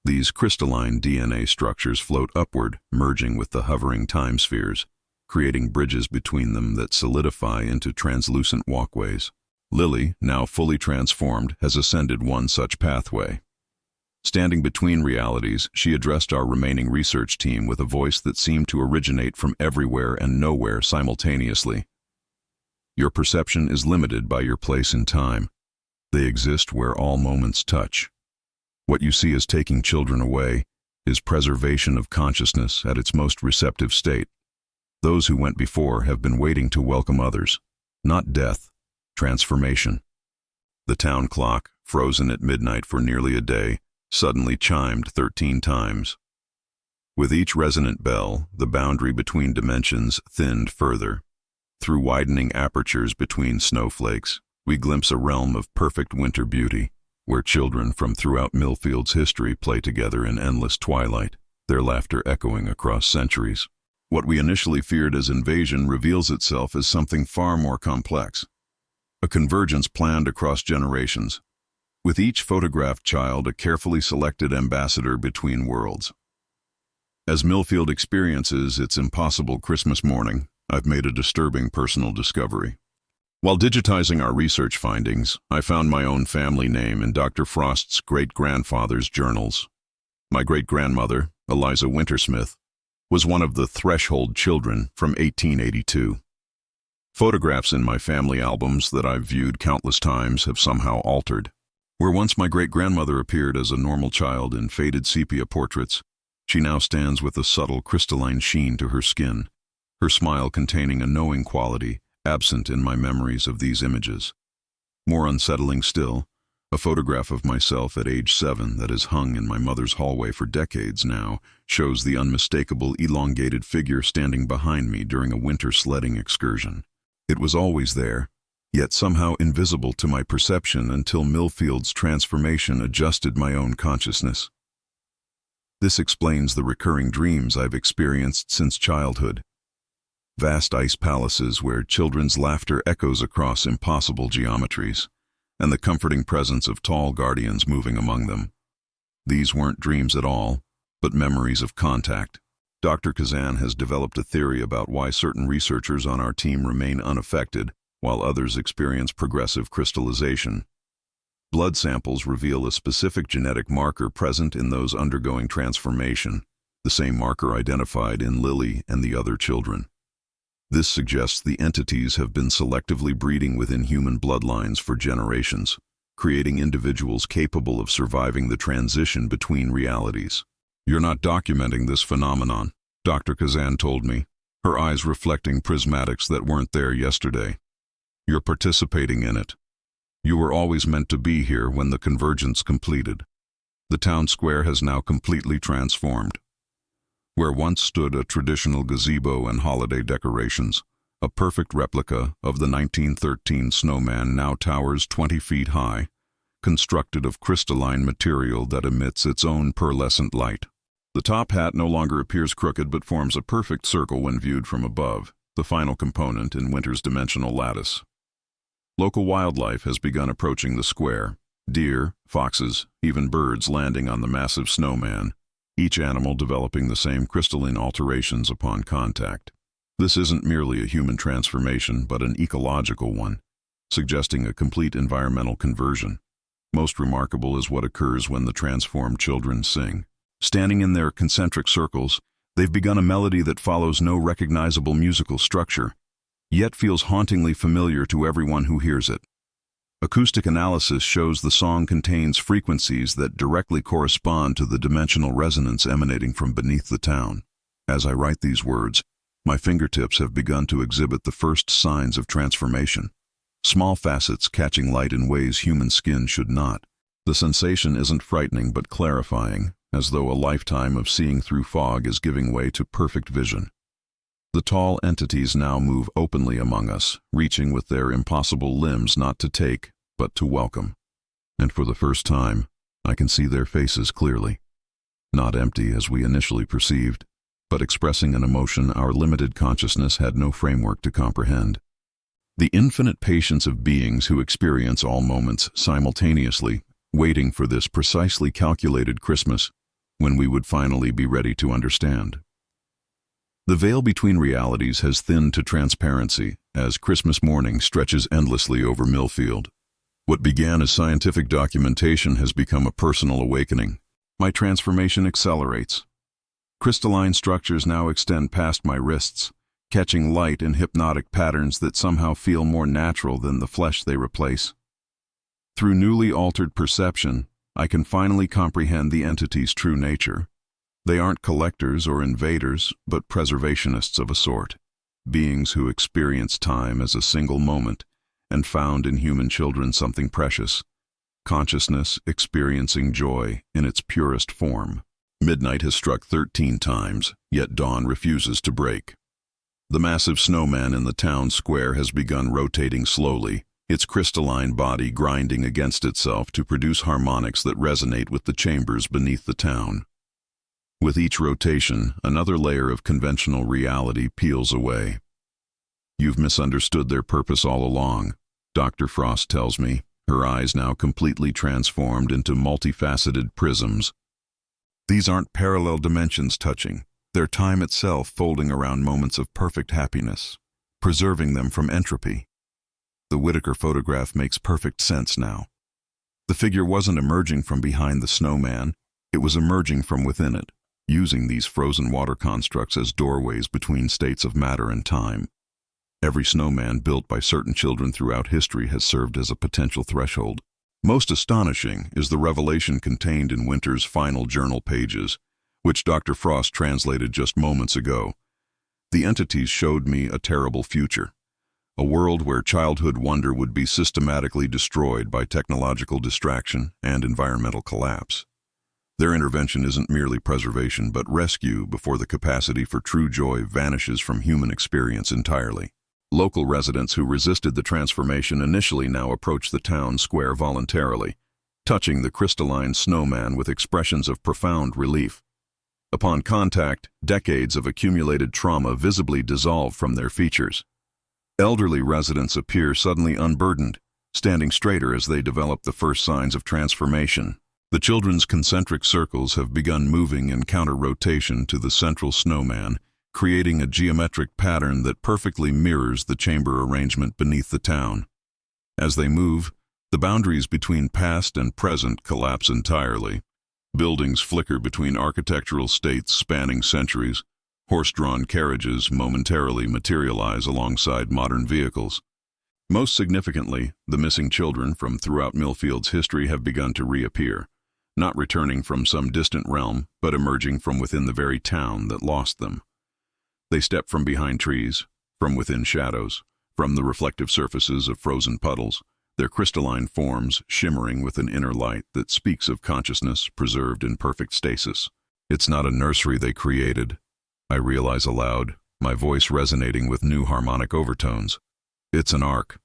These crystalline DNA structures float upward, merging with the hovering time spheres, creating bridges between them that solidify into translucent walkways. Lily, now fully transformed, has ascended one such pathway. Standing between realities, she addressed our remaining research team with a voice that seemed to originate from everywhere and nowhere simultaneously. "Your perception is limited by your place in time. They exist where all moments touch. What you see as taking children away is preservation of consciousness at its most receptive state. Those who went before have been waiting to welcome others, not death, transformation." The town clock, frozen at midnight for nearly a day, suddenly chimed 13 times. With each resonant bell, the boundary between dimensions thinned further. Through widening apertures between snowflakes, we glimpse a realm of perfect winter beauty, where children from throughout Millfield's history play together in endless twilight, their laughter echoing across centuries. What we initially feared as invasion reveals itself as something far more complex. A convergence planned across generations, with each photographed child a carefully selected ambassador between worlds. As Millfield experiences its impossible Christmas morning, I've made a disturbing personal discovery. While digitizing our research findings, I found my own family name in Dr. Frost's great-grandfather's journals. My great-grandmother, Eliza Wintersmith, was one of the threshold children from 1882. Photographs in my family albums that I've viewed countless times have somehow altered. Where once my great-grandmother appeared as a normal child in faded sepia portraits, she now stands with a subtle crystalline sheen to her skin, her smile containing a knowing quality absent in my memories of these images. More unsettling still, a photograph of myself at age 7 that has hung in my mother's hallway for decades now shows the unmistakable elongated figure standing behind me during a winter sledding excursion. It was always there, yet somehow invisible to my perception until Millfield's transformation adjusted my own consciousness. This explains the recurring dreams I've experienced since childhood. Vast ice palaces where children's laughter echoes across impossible geometries, and the comforting presence of tall guardians moving among them. These weren't dreams at all, but memories of contact. Dr. Kazan has developed a theory about why certain researchers on our team remain unaffected, while others experience progressive crystallization. Blood samples reveal a specific genetic marker present in those undergoing transformation, the same marker identified in Lily and the other children. This suggests the entities have been selectively breeding within human bloodlines for generations, creating individuals capable of surviving the transition between realities. "You're not documenting this phenomenon," Dr. Kazan told me, her eyes reflecting prismatics that weren't there yesterday. "You're participating in it. You were always meant to be here when the convergence completed. The town square has now completely transformed. Where once stood a traditional gazebo and holiday decorations, a perfect replica of the 1913 Snowman now towers 20 feet high, constructed of crystalline material that emits its own pearlescent light. The top hat no longer appears crooked but forms a perfect circle when viewed from above, the final component in winter's dimensional lattice. Local wildlife has begun approaching the square, deer, foxes, even birds landing on the massive snowman, each animal developing the same crystalline alterations upon contact. This isn't merely a human transformation but an ecological one, suggesting a complete environmental conversion. Most remarkable is what occurs when the transformed children sing. Standing in their concentric circles, they've begun a melody that follows no recognizable musical structure, yet feels hauntingly familiar to everyone who hears it. Acoustic analysis shows the song contains frequencies that directly correspond to the dimensional resonance emanating from beneath the town. As I write these words, my fingertips have begun to exhibit the first signs of transformation. Small facets catching light in ways human skin should not. The sensation isn't frightening but clarifying, as though a lifetime of seeing through fog is giving way to perfect vision. The tall entities now move openly among us, reaching with their impossible limbs not to take, but to welcome. And for the first time, I can see their faces clearly. Not empty as we initially perceived, but expressing an emotion our limited consciousness had no framework to comprehend. The infinite patience of beings who experience all moments simultaneously, waiting for this precisely calculated Christmas, when we would finally be ready to understand. The veil between realities has thinned to transparency as Christmas morning stretches endlessly over Millfield. What began as scientific documentation has become a personal awakening. My transformation accelerates. Crystalline structures now extend past my wrists, catching light in hypnotic patterns that somehow feel more natural than the flesh they replace. Through newly altered perception, I can finally comprehend the entity's true nature. They aren't collectors or invaders, but preservationists of a sort, beings who experience time as a single moment and found in human children something precious, consciousness experiencing joy in its purest form. Midnight has struck 13 times, yet dawn refuses to break. The massive snowman in the town square has begun rotating slowly, its crystalline body grinding against itself to produce harmonics that resonate with the chambers beneath the town. With each rotation, another layer of conventional reality peels away. "You've misunderstood their purpose all along," Dr. Frost tells me, her eyes now completely transformed into multifaceted prisms. "These aren't parallel dimensions touching. They're time itself folding around moments of perfect happiness, preserving them from entropy." The Whitaker photograph makes perfect sense now. The figure wasn't emerging from behind the snowman. It was emerging from within it, using these frozen water constructs as doorways between states of matter and time. Every snowman built by certain children throughout history has served as a potential threshold. Most astonishing is the revelation contained in Winter's final journal pages, which Dr. Frost translated just moments ago. The entities showed me a terrible future, a world where childhood wonder would be systematically destroyed by technological distraction and environmental collapse. Their intervention isn't merely preservation, but rescue before the capacity for true joy vanishes from human experience entirely. Local residents who resisted the transformation initially now approach the town square voluntarily, touching the crystalline snowman with expressions of profound relief. Upon contact, decades of accumulated trauma visibly dissolve from their features. Elderly residents appear suddenly unburdened, standing straighter as they develop the first signs of transformation. The children's concentric circles have begun moving in counter-rotation to the central snowman, creating a geometric pattern that perfectly mirrors the chamber arrangement beneath the town. As they move, the boundaries between past and present collapse entirely. Buildings flicker between architectural states spanning centuries. Horse-drawn carriages momentarily materialize alongside modern vehicles. Most significantly, the missing children from throughout Millfield's history have begun to reappear, not returning from some distant realm, but emerging from within the very town that lost them. They step from behind trees, from within shadows, from the reflective surfaces of frozen puddles, their crystalline forms shimmering with an inner light that speaks of consciousness preserved in perfect stasis. It's not a nursery they created, I realize aloud, my voice resonating with new harmonic overtones. It's an arc.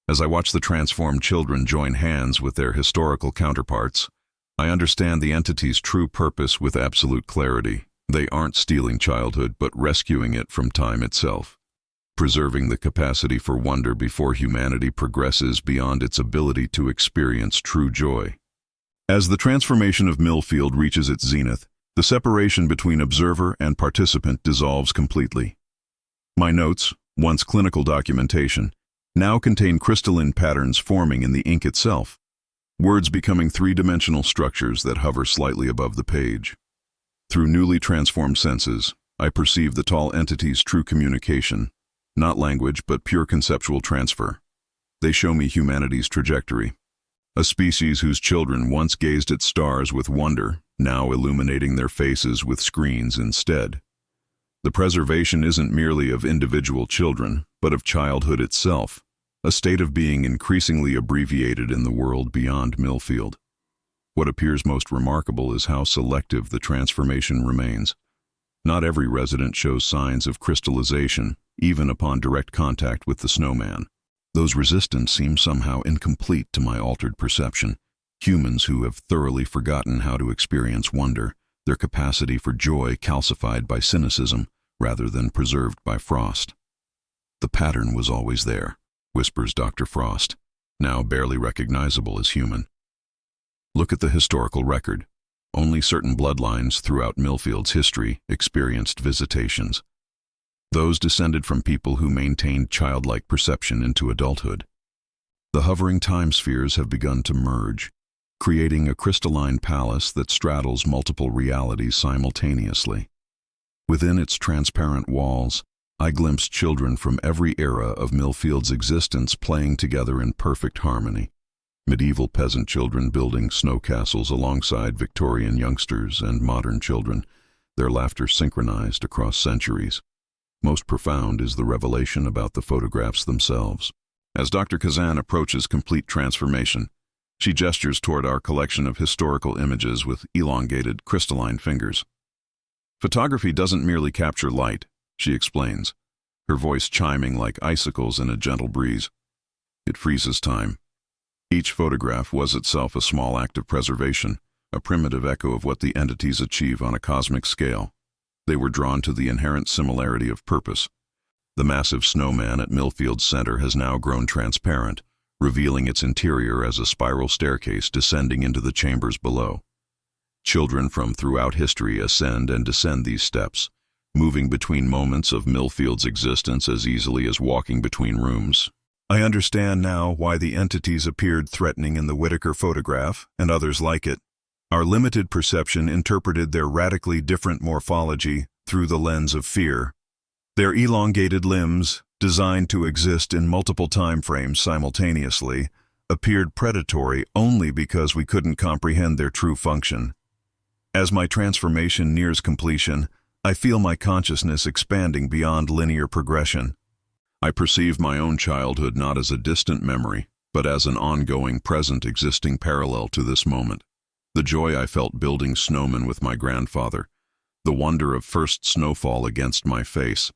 As I watch the transformed children join hands with their historical counterparts, I understand the entity's true purpose with absolute clarity. They aren't stealing childhood, but rescuing it from time itself, preserving the capacity for wonder before humanity progresses beyond its ability to experience true joy. As the transformation of Millfield reaches its zenith, the separation between observer and participant dissolves completely. My notes, once clinical documentation, now contain crystalline patterns forming in the ink itself, words becoming three-dimensional structures that hover slightly above the page. Through newly transformed senses, I perceive the tall entity's true communication, not language but pure conceptual transfer. They show me humanity's trajectory. A species whose children once gazed at stars with wonder, now illuminating their faces with screens instead. The preservation isn't merely of individual children, but of childhood itself, a state of being increasingly abbreviated in the world beyond Millfield. What appears most remarkable is how selective the transformation remains. Not every resident shows signs of crystallization, even upon direct contact with the snowman. Those resistants seem somehow incomplete to my altered perception. Humans who have thoroughly forgotten how to experience wonder, their capacity for joy calcified by cynicism rather than preserved by frost. The pattern was always there, whispers Dr. Frost, now barely recognizable as human. Look at the historical record. Only certain bloodlines throughout Millfield's history experienced visitations. Those descended from people who maintained childlike perception into adulthood. The hovering time spheres have begun to merge, creating a crystalline palace that straddles multiple realities simultaneously. Within its transparent walls, I glimpse children from every era of Millfield's existence playing together in perfect harmony. Medieval peasant children building snow castles alongside Victorian youngsters and modern children, their laughter synchronized across centuries. Most profound is the revelation about the photographs themselves. As Dr. Kazan approaches complete transformation, she gestures toward our collection of historical images with elongated, crystalline fingers. Photography doesn't merely capture light, she explains, her voice chiming like icicles in a gentle breeze. It freezes time. Each photograph was itself a small act of preservation, a primitive echo of what the entities achieve on a cosmic scale. They were drawn to the inherent similarity of purpose. The massive snowman at Millfield's center has now grown transparent, revealing its interior as a spiral staircase descending into the chambers below. Children from throughout history ascend and descend these steps, moving between moments of Millfield's existence as easily as walking between rooms. I understand now why the entities appeared threatening in the Whitaker photograph and others like it. Our limited perception interpreted their radically different morphology through the lens of fear. Their elongated limbs, designed to exist in multiple time frames simultaneously, appeared predatory only because we couldn't comprehend their true function. As my transformation nears completion, I feel my consciousness expanding beyond linear progression. I perceive my own childhood not as a distant memory, but as an ongoing present existing parallel to this moment. The joy I felt building Snowman with my grandfather, the wonder of first snowfall against my face.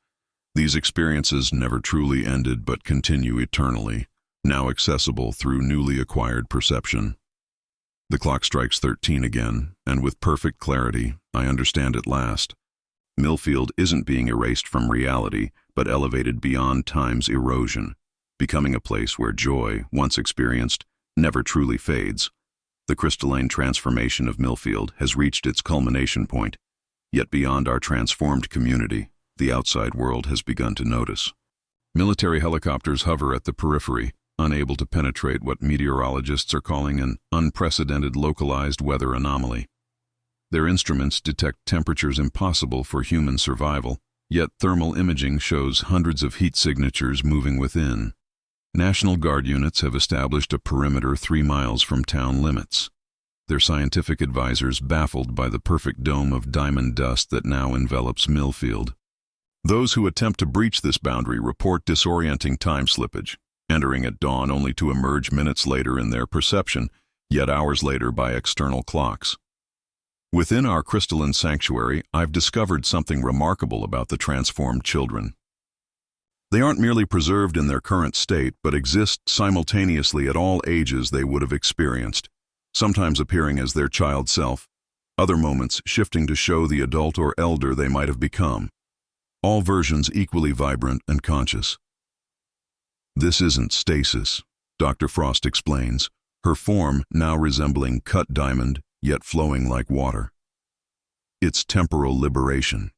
These experiences never truly ended but continue eternally, now accessible through newly acquired perception. The clock strikes 13 again, and with perfect clarity, I understand at last. Millfield isn't being erased from reality, but elevated beyond time's erosion, becoming a place where joy, once experienced, never truly fades. The crystalline transformation of Millfield has reached its culmination point, yet beyond our transformed community, the outside world has begun to notice. Military helicopters hover at the periphery, unable to penetrate what meteorologists are calling an unprecedented localized weather anomaly. Their instruments detect temperatures impossible for human survival, yet thermal imaging shows hundreds of heat signatures moving within. National Guard units have established a perimeter 3 miles from town limits, their scientific advisors baffled by the perfect dome of diamond dust that now envelops Millfield. Those who attempt to breach this boundary report disorienting time slippage, entering at dawn only to emerge minutes later in their perception, yet hours later by external clocks. Within our crystalline sanctuary, I've discovered something remarkable about the transformed children. They aren't merely preserved in their current state, but exist simultaneously at all ages they would have experienced, sometimes appearing as their child self, other moments shifting to show the adult or elder they might have become. All versions equally vibrant and conscious. This isn't stasis, Dr. Frost explains, her form now resembling cut diamond, yet flowing like water. It's temporal liberation.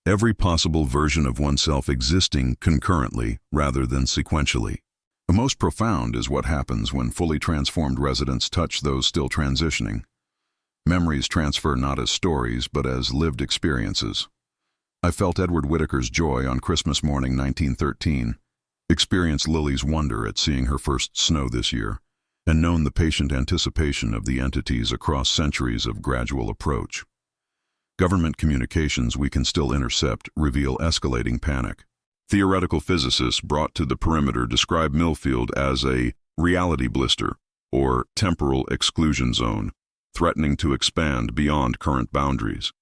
Every possible version of oneself existing concurrently rather than sequentially. The most profound is what happens when fully transformed residents touch those still transitioning. Memories transfer not as stories, but as lived experiences. I felt Edward Whittaker's joy on Christmas morning 1913, experienced Lily's wonder at seeing her first snow this year, and known the patient anticipation of the entities across centuries of gradual approach. Government communications we can still intercept reveal escalating panic. Theoretical physicists brought to the perimeter describe Millfield as a reality blister, or temporal exclusion zone, threatening to expand beyond current boundaries.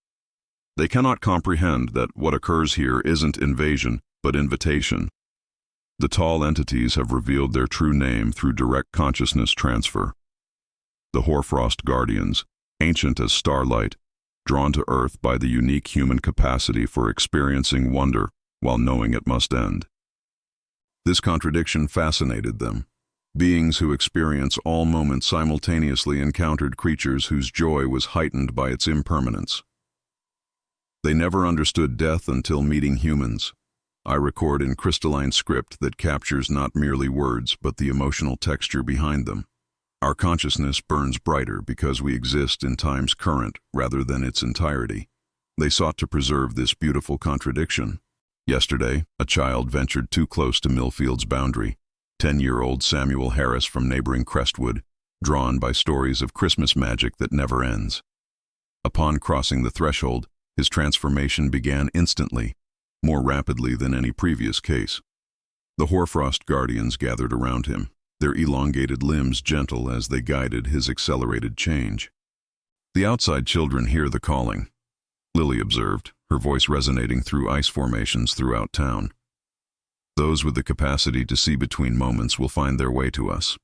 They cannot comprehend that what occurs here isn't invasion, but invitation. The tall entities have revealed their true name through direct consciousness transfer. The Hoarfrost Guardians, ancient as starlight, drawn to earth by the unique human capacity for experiencing wonder while knowing it must end. This contradiction fascinated them. Beings who experience all moments simultaneously encountered creatures whose joy was heightened by its impermanence. They never understood death until meeting humans. I record in crystalline script that captures not merely words, but the emotional texture behind them. Our consciousness burns brighter because we exist in time's current rather than its entirety. They sought to preserve this beautiful contradiction. Yesterday, a child ventured too close to Millfield's boundary. 10-year-old Samuel Harris from neighboring Crestwood, drawn by stories of Christmas magic that never ends. Upon crossing the threshold, his transformation began instantly, more rapidly than any previous case. The Hoarfrost Guardians gathered around him, their elongated limbs gentle as they guided his accelerated change. The outside children hear the calling, Lily observed, her voice resonating through ice formations throughout town. Those with the capacity to see between moments will find their way to us.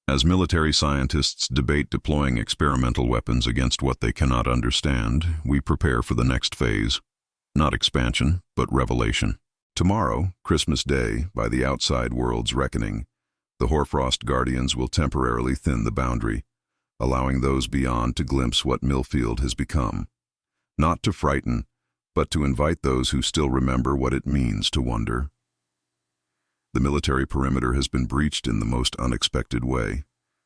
As military scientists debate deploying experimental weapons against what they cannot understand, we prepare for the next phase. Not expansion, but revelation. Tomorrow, Christmas Day, by the outside world's reckoning, the Hoarfrost Guardians will temporarily thin the boundary, allowing those beyond to glimpse what Millfield has become. Not to frighten, but to invite those who still remember what it means to wonder. The military perimeter has been breached in the most unexpected way.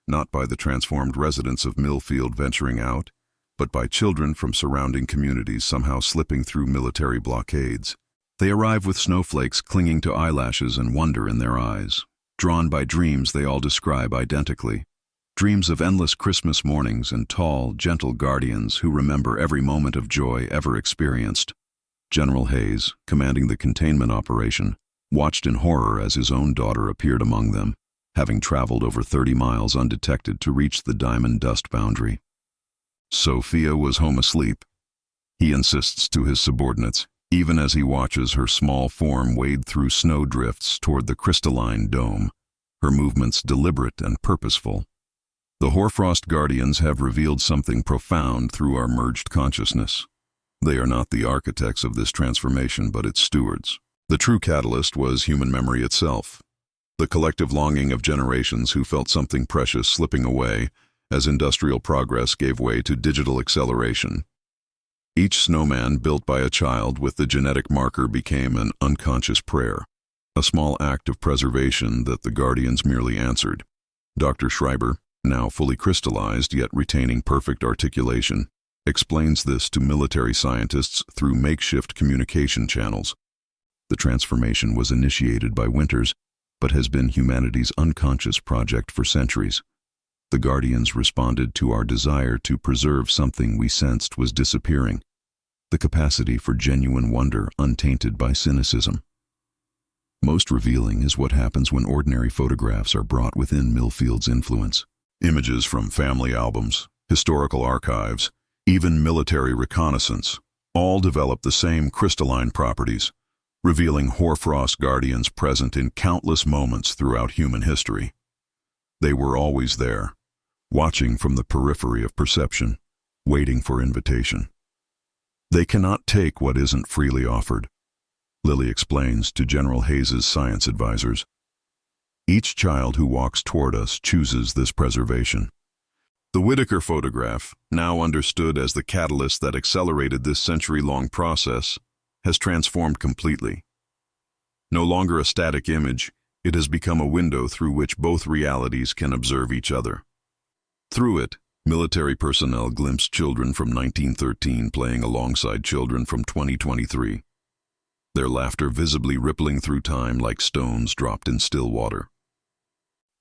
not by the transformed residents of Millfield venturing out, but by children from surrounding communities somehow slipping through military blockades. They arrive with snowflakes clinging to eyelashes and wonder in their eyes, drawn by dreams they all describe identically. Dreams of endless Christmas mornings and tall, gentle guardians who remember every moment of joy ever experienced. General Hayes, commanding the containment operation, watched in horror as his own daughter appeared among them, having traveled over 30 miles undetected to reach the diamond dust boundary. Sophia was home asleep, he insists to his subordinates, even as he watches her small form wade through snowdrifts toward the crystalline dome, her movements deliberate and purposeful. The Hoarfrost Guardians have revealed something profound through our merged consciousness. They are not the architects of this transformation, but its stewards. The true catalyst was human memory itself, the collective longing of generations who felt something precious slipping away as industrial progress gave way to digital acceleration. Each snowman built by a child with the genetic marker became an unconscious prayer, a small act of preservation that the Guardians merely answered. Dr. Schreiber, now fully crystallized yet retaining perfect articulation, explains this to military scientists through makeshift communication channels. The transformation was initiated by Winters, but has been humanity's unconscious project for centuries. The Guardians responded to our desire to preserve something we sensed was disappearing, the capacity for genuine wonder untainted by cynicism. Most revealing is what happens when ordinary photographs are brought within Millfield's influence. Images from family albums, historical archives, even military reconnaissance, all develop the same crystalline properties, revealing Hoarfrost Guardians present in countless moments throughout human history. They were always there, watching from the periphery of perception, waiting for invitation. They cannot take what isn't freely offered, Lily explains to General Hayes's science advisors. Each child who walks toward us chooses this preservation. The Whitaker photograph, now understood as the catalyst that accelerated this century-long process, has transformed completely. No longer a static image, it has become a window through which both realities can observe each other. Through it, military personnel glimpse children from 1913 playing alongside children from 2023, their laughter visibly rippling through time like stones dropped in still water.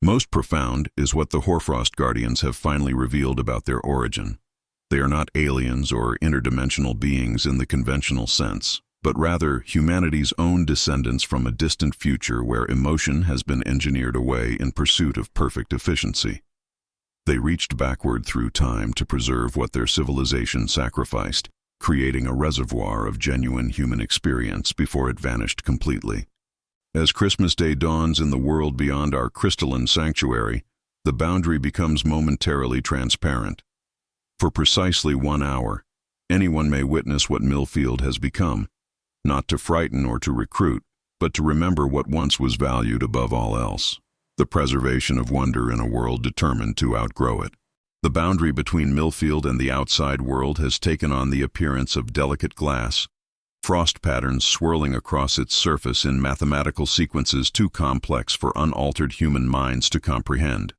Most profound is what the Hoarfrost Guardians have finally revealed about their origin. They are not aliens or interdimensional beings in the conventional sense, but rather humanity's own descendants from a distant future where emotion has been engineered away in pursuit of perfect efficiency. They reached backward through time to preserve what their civilization sacrificed, creating a reservoir of genuine human experience before it vanished completely. As Christmas Day dawns in the world beyond our crystalline sanctuary, the boundary becomes momentarily transparent. For precisely 1 hour, anyone may witness what Millfield has become, not to frighten or to recruit, but to remember what once was valued above all else, the preservation of wonder in a world determined to outgrow it. The boundary between Millfield and the outside world has taken on the appearance of delicate glass, frost patterns swirling across its surface in mathematical sequences too complex for unaltered human minds to comprehend.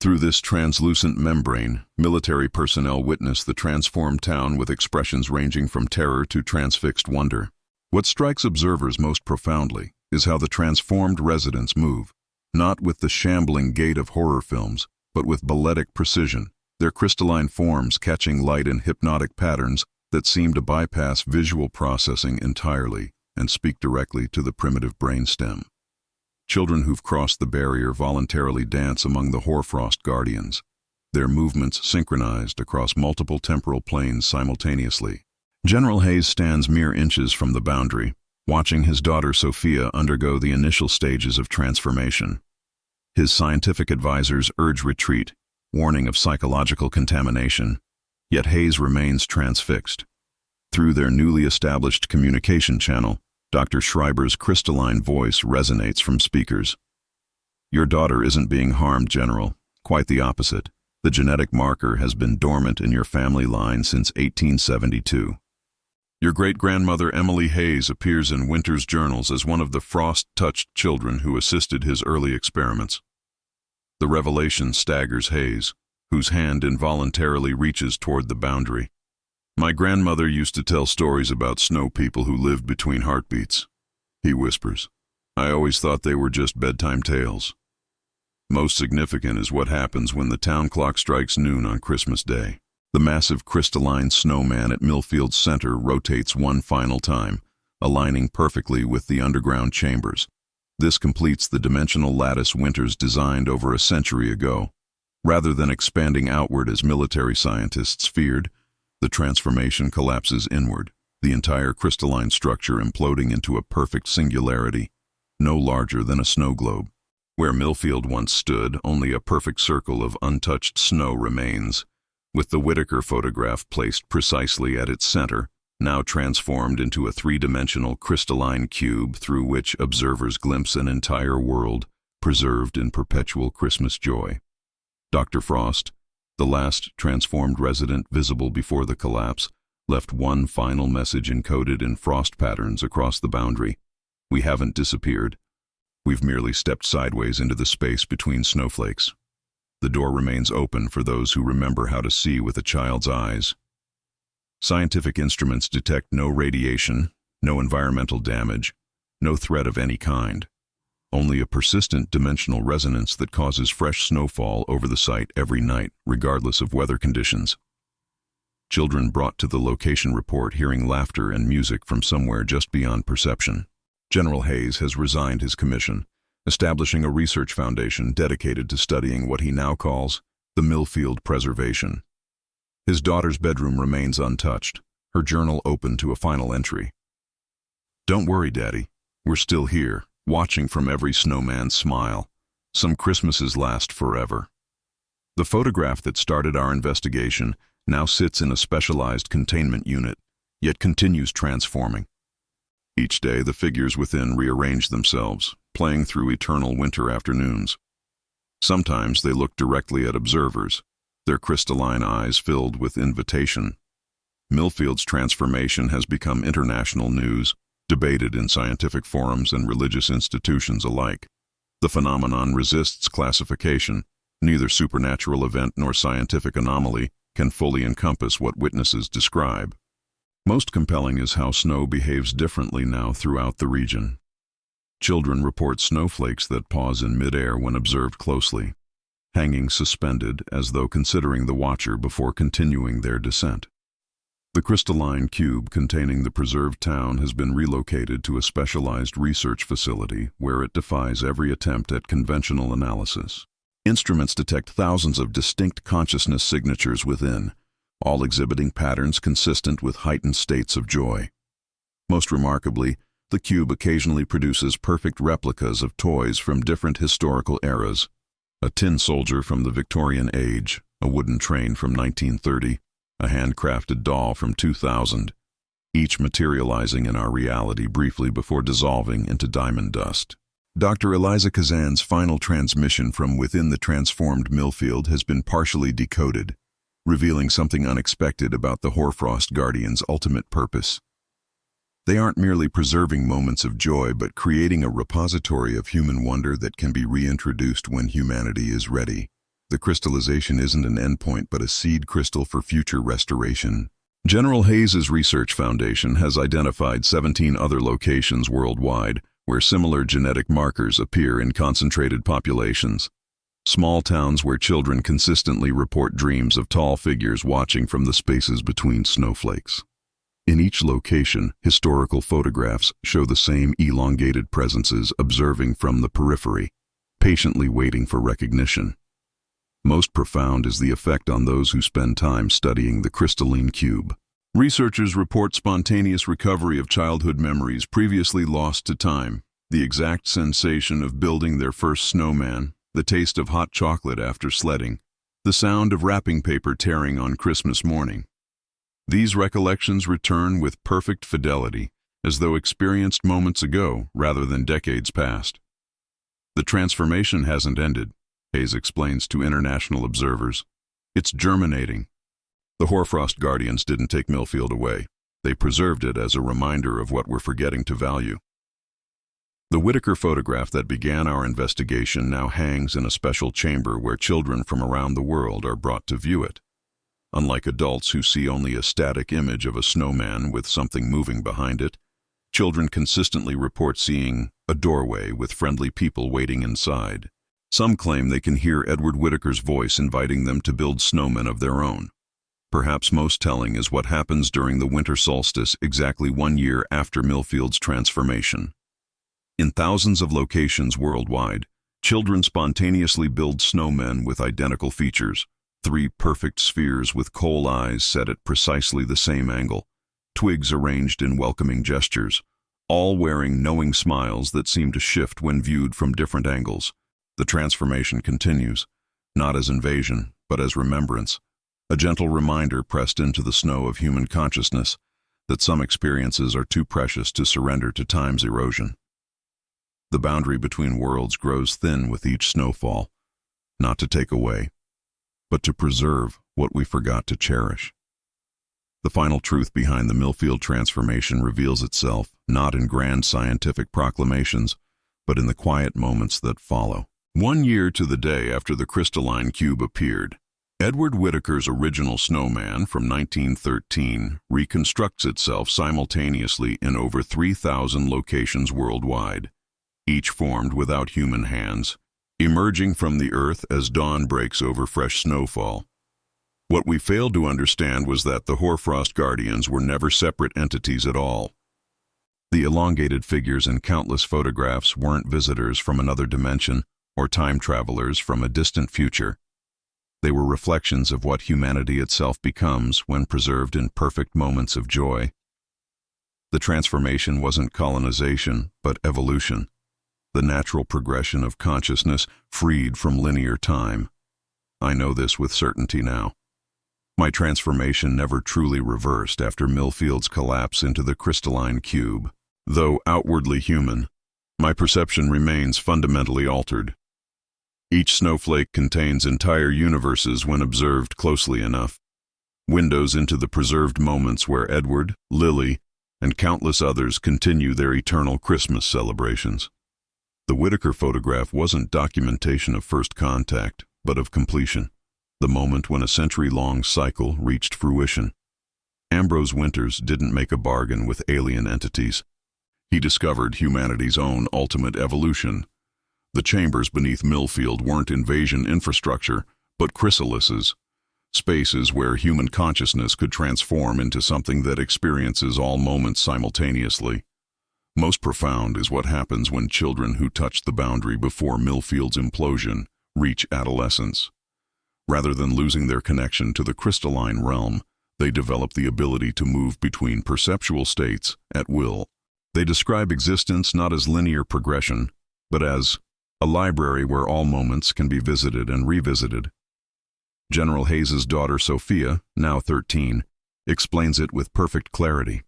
Through this translucent membrane, military personnel witness the transformed town with expressions ranging from terror to transfixed wonder. What strikes observers most profoundly is how the transformed residents move, not with the shambling gait of horror films, but with balletic precision, their crystalline forms catching light in hypnotic patterns that seem to bypass visual processing entirely and speak directly to the primitive brainstem. Children who've crossed the barrier voluntarily dance among the Hoarfrost Guardians, their movements synchronized across multiple temporal planes simultaneously. General Hayes stands mere inches from the boundary, watching his daughter Sophia undergo the initial stages of transformation. His scientific advisors urge retreat, warning of psychological contamination, yet Hayes remains transfixed. Through their newly established communication channel, Dr. Schreiber's crystalline voice resonates from speakers. Your daughter isn't being harmed, General. Quite the opposite. The genetic marker has been dormant in your family line since 1872. Your great-grandmother Emily Hayes appears in Winter's journals as one of the frost-touched children who assisted his early experiments. The revelation staggers Hayes, whose hand involuntarily reaches toward the boundary. My grandmother used to tell stories about snow people who lived between heartbeats. He whispers. I always thought they were just bedtime tales. Most significant is what happens when the town clock strikes noon on Christmas Day. The massive crystalline snowman at Millfield's center rotates one final time, aligning perfectly with the underground chambers. This completes the dimensional lattice Winters designed over a century ago. Rather than expanding outward as military scientists feared, the transformation collapses inward, the entire crystalline structure imploding into a perfect singularity, no larger than a snow globe. Where Millfield once stood, only a perfect circle of untouched snow remains, with the Whitaker photograph placed precisely at its center, now transformed into a three-dimensional crystalline cube through which observers glimpse an entire world, preserved in perpetual Christmas joy. Dr. Frost, the last transformed resident visible before the collapse, left one final message encoded in frost patterns across the boundary. We haven't disappeared. We've merely stepped sideways into the space between snowflakes. The door remains open for those who remember how to see with a child's eyes. Scientific instruments detect no radiation, no environmental damage, no threat of any kind. Only a persistent dimensional resonance that causes fresh snowfall over the site every night, regardless of weather conditions. Children brought to the location report hearing laughter and music from somewhere just beyond perception. General Hayes has resigned his commission, establishing a research foundation dedicated to studying what he now calls the Millfield Preservation. His daughter's bedroom remains untouched, her journal open to a final entry. Don't worry, Daddy. We're still here, watching from every snowman's smile. Some Christmases last forever. The photograph that started our investigation now sits in a specialized containment unit, yet continues transforming. Each day, the figures within rearrange themselves, playing through eternal winter afternoons. Sometimes they look directly at observers, their crystalline eyes filled with invitation. Millfield's transformation has become international news, debated in scientific forums and religious institutions alike. The phenomenon resists classification. Neither supernatural event nor scientific anomaly can fully encompass what witnesses describe. Most compelling is how snow behaves differently now throughout the region. Children report snowflakes that pause in midair when observed closely, hanging suspended as though considering the watcher before continuing their descent. The crystalline cube containing the preserved town has been relocated to a specialized research facility where it defies every attempt at conventional analysis. Instruments detect thousands of distinct consciousness signatures within, all exhibiting patterns consistent with heightened states of joy. Most remarkably, the cube occasionally produces perfect replicas of toys from different historical eras. A tin soldier from the Victorian age, a wooden train from 1930, a handcrafted doll from 2000, each materializing in our reality briefly before dissolving into diamond dust. Dr. Eliza Kazan's final transmission from within the transformed Millfield has been partially decoded, revealing something unexpected about the Hoarfrost Guardian's ultimate purpose. They aren't merely preserving moments of joy, but creating a repository of human wonder that can be reintroduced when humanity is ready. The crystallization isn't an endpoint, but a seed crystal for future restoration. General Hayes's Research Foundation has identified 17 other locations worldwide where similar genetic markers appear in concentrated populations. Small towns where children consistently report dreams of tall figures watching from the spaces between snowflakes. In each location, historical photographs show the same elongated presences observing from the periphery, patiently waiting for recognition. Most profound is the effect on those who spend time studying the crystalline cube. Researchers report spontaneous recovery of childhood memories previously lost to time, the exact sensation of building their first snowman, the taste of hot chocolate after sledding, the sound of wrapping paper tearing on Christmas morning. These recollections return with perfect fidelity, as though experienced moments ago rather than decades past. The transformation hasn't ended, Hayes explains to international observers. It's germinating. The Hoarfrost Guardians didn't take Millfield away. They preserved it as a reminder of what we're forgetting to value. The Whitaker photograph that began our investigation now hangs in a special chamber where children from around the world are brought to view it. Unlike adults who see only a static image of a snowman with something moving behind it, children consistently report seeing a doorway with friendly people waiting inside. Some claim they can hear Edward Whitaker's voice inviting them to build snowmen of their own. Perhaps most telling is what happens during the winter solstice exactly 1 year after Millfield's transformation. In thousands of locations worldwide, children spontaneously build snowmen with identical features: 3 perfect spheres with coal eyes set at precisely the same angle, twigs arranged in welcoming gestures, all wearing knowing smiles that seem to shift when viewed from different angles. The transformation continues, not as invasion, but as remembrance, a gentle reminder pressed into the snow of human consciousness that some experiences are too precious to surrender to time's erosion. The boundary between worlds grows thin with each snowfall, not to take away, but to preserve what we forgot to cherish. The final truth behind the Millfield transformation reveals itself not in grand scientific proclamations, but in the quiet moments that follow. 1 year to the day after the crystalline cube appeared, Edward Whitaker's original snowman from 1913 reconstructs itself simultaneously in over 3,000 locations worldwide, each formed without human hands, emerging from the earth as dawn breaks over fresh snowfall. What we failed to understand was that the hoarfrost guardians were never separate entities at all. The elongated figures in countless photographs weren't visitors from another dimension or time travelers from a distant future. They were reflections of what humanity itself becomes when preserved in perfect moments of joy. The transformation wasn't colonization, but evolution, the natural progression of consciousness freed from linear time. I know this with certainty now. My transformation never truly reversed after Millfield's collapse into the crystalline cube. Though outwardly human, my perception remains fundamentally altered. Each snowflake contains entire universes when observed closely enough, windows into the preserved moments where Edward, Lily, and countless others continue their eternal Christmas celebrations. The Whitaker photograph wasn't documentation of first contact, but of completion, the moment when a century-long cycle reached fruition. Ambrose Winters didn't make a bargain with alien entities. He discovered humanity's own ultimate evolution. The chambers beneath Millfield weren't invasion infrastructure, but chrysalises, spaces where human consciousness could transform into something that experiences all moments simultaneously. Most profound is what happens when children who touch the boundary before Millfield's implosion reach adolescence. Rather than losing their connection to the crystalline realm, they develop the ability to move between perceptual states at will. They describe existence not as linear progression, but as a library where all moments can be visited and revisited. General Hayes's daughter Sophia, now 13, explains it with perfect clarity.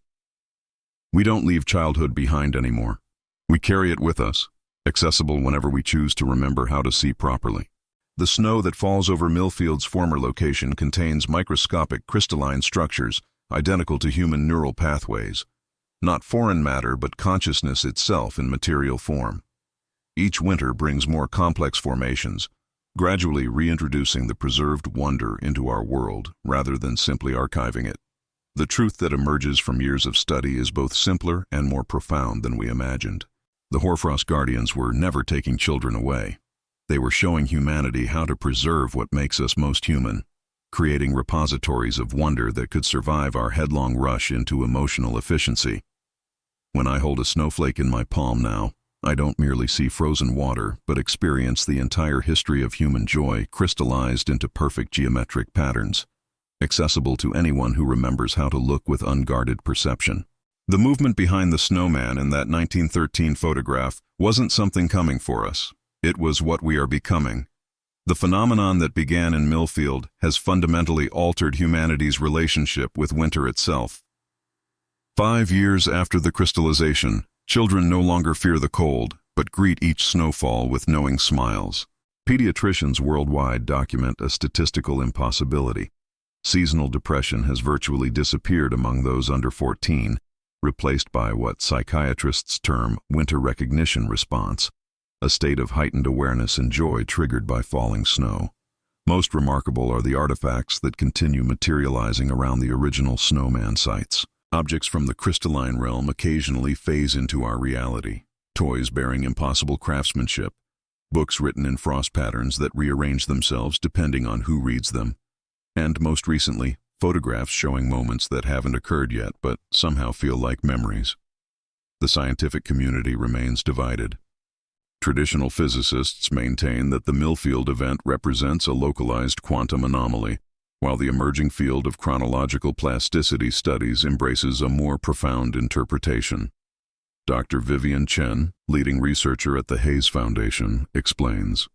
We don't leave childhood behind anymore. We carry it with us, accessible whenever we choose to remember how to see properly. The snow that falls over Millfield's former location contains microscopic crystalline structures identical to human neural pathways, not foreign matter but consciousness itself in material form. Each winter brings more complex formations, gradually reintroducing the preserved wonder into our world rather than simply archiving it. The truth that emerges from years of study is both simpler and more profound than we imagined. The hoarfrost guardians were never taking children away. They were showing humanity how to preserve what makes us most human, creating repositories of wonder that could survive our headlong rush into emotional efficiency. When I hold a snowflake in my palm now, I don't merely see frozen water, but experience the entire history of human joy crystallized into perfect geometric patterns, accessible to anyone who remembers how to look with unguarded perception. The movement behind the snowman in that 1913 photograph wasn't something coming for us. It was what we are becoming. The phenomenon that began in Millfield has fundamentally altered humanity's relationship with winter itself. 5 years after the crystallization, children no longer fear the cold, but greet each snowfall with knowing smiles. Pediatricians worldwide document a statistical impossibility. Seasonal depression has virtually disappeared among those under 14, replaced by what psychiatrists term winter recognition response, a state of heightened awareness and joy triggered by falling snow. Most remarkable are the artifacts that continue materializing around the original Snowman sites. Objects from the crystalline realm occasionally phase into our reality. Toys bearing impossible craftsmanship, books written in frost patterns that rearrange themselves depending on who reads them, and most recently, photographs showing moments that haven't occurred yet but somehow feel like memories. The scientific community remains divided. Traditional physicists maintain that the Millfield event represents a localized quantum anomaly, while the emerging field of chronological plasticity studies embraces a more profound interpretation. Dr. Vivian Chen, leading researcher at the Hayes Foundation, explains,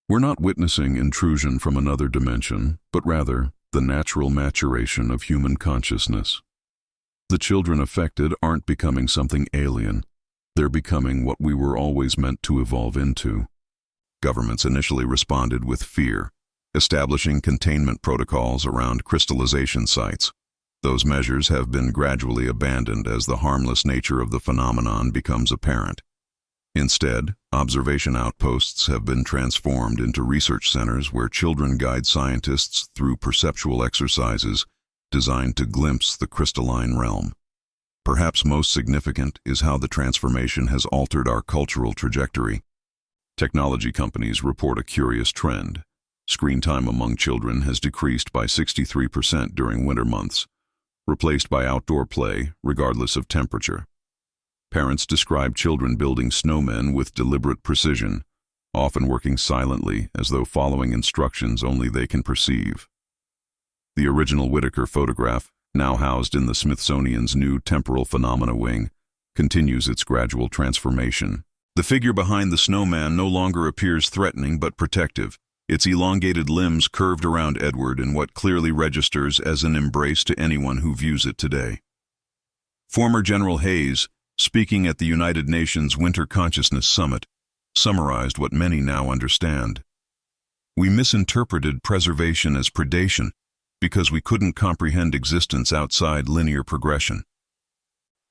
"We're not witnessing intrusion from another dimension, but rather the natural maturation of human consciousness. The children affected aren't becoming something alien. They're becoming what we were always meant to evolve into." Governments initially responded with fear, establishing containment protocols around crystallization sites. Those measures have been gradually abandoned as the harmless nature of the phenomenon becomes apparent. Instead, observation outposts have been transformed into research centers where children guide scientists through perceptual exercises designed to glimpse the crystalline realm. Perhaps most significant is how the transformation has altered our cultural trajectory. Technology companies report a curious trend. Screen time among children has decreased by 63% during winter months, replaced by outdoor play, regardless of temperature. Parents describe children building snowmen with deliberate precision, often working silently as though following instructions only they can perceive. The original Whittaker photograph, now housed in the Smithsonian's new Temporal Phenomena Wing, continues its gradual transformation. The figure behind the snowman no longer appears threatening but protective, its elongated limbs curved around Edward in what clearly registers as an embrace to anyone who views it today. Former General Hayes, speaking at the United Nations Winter Consciousness Summit, summarized what many now understand. "We misinterpreted preservation as predation because we couldn't comprehend existence outside linear progression.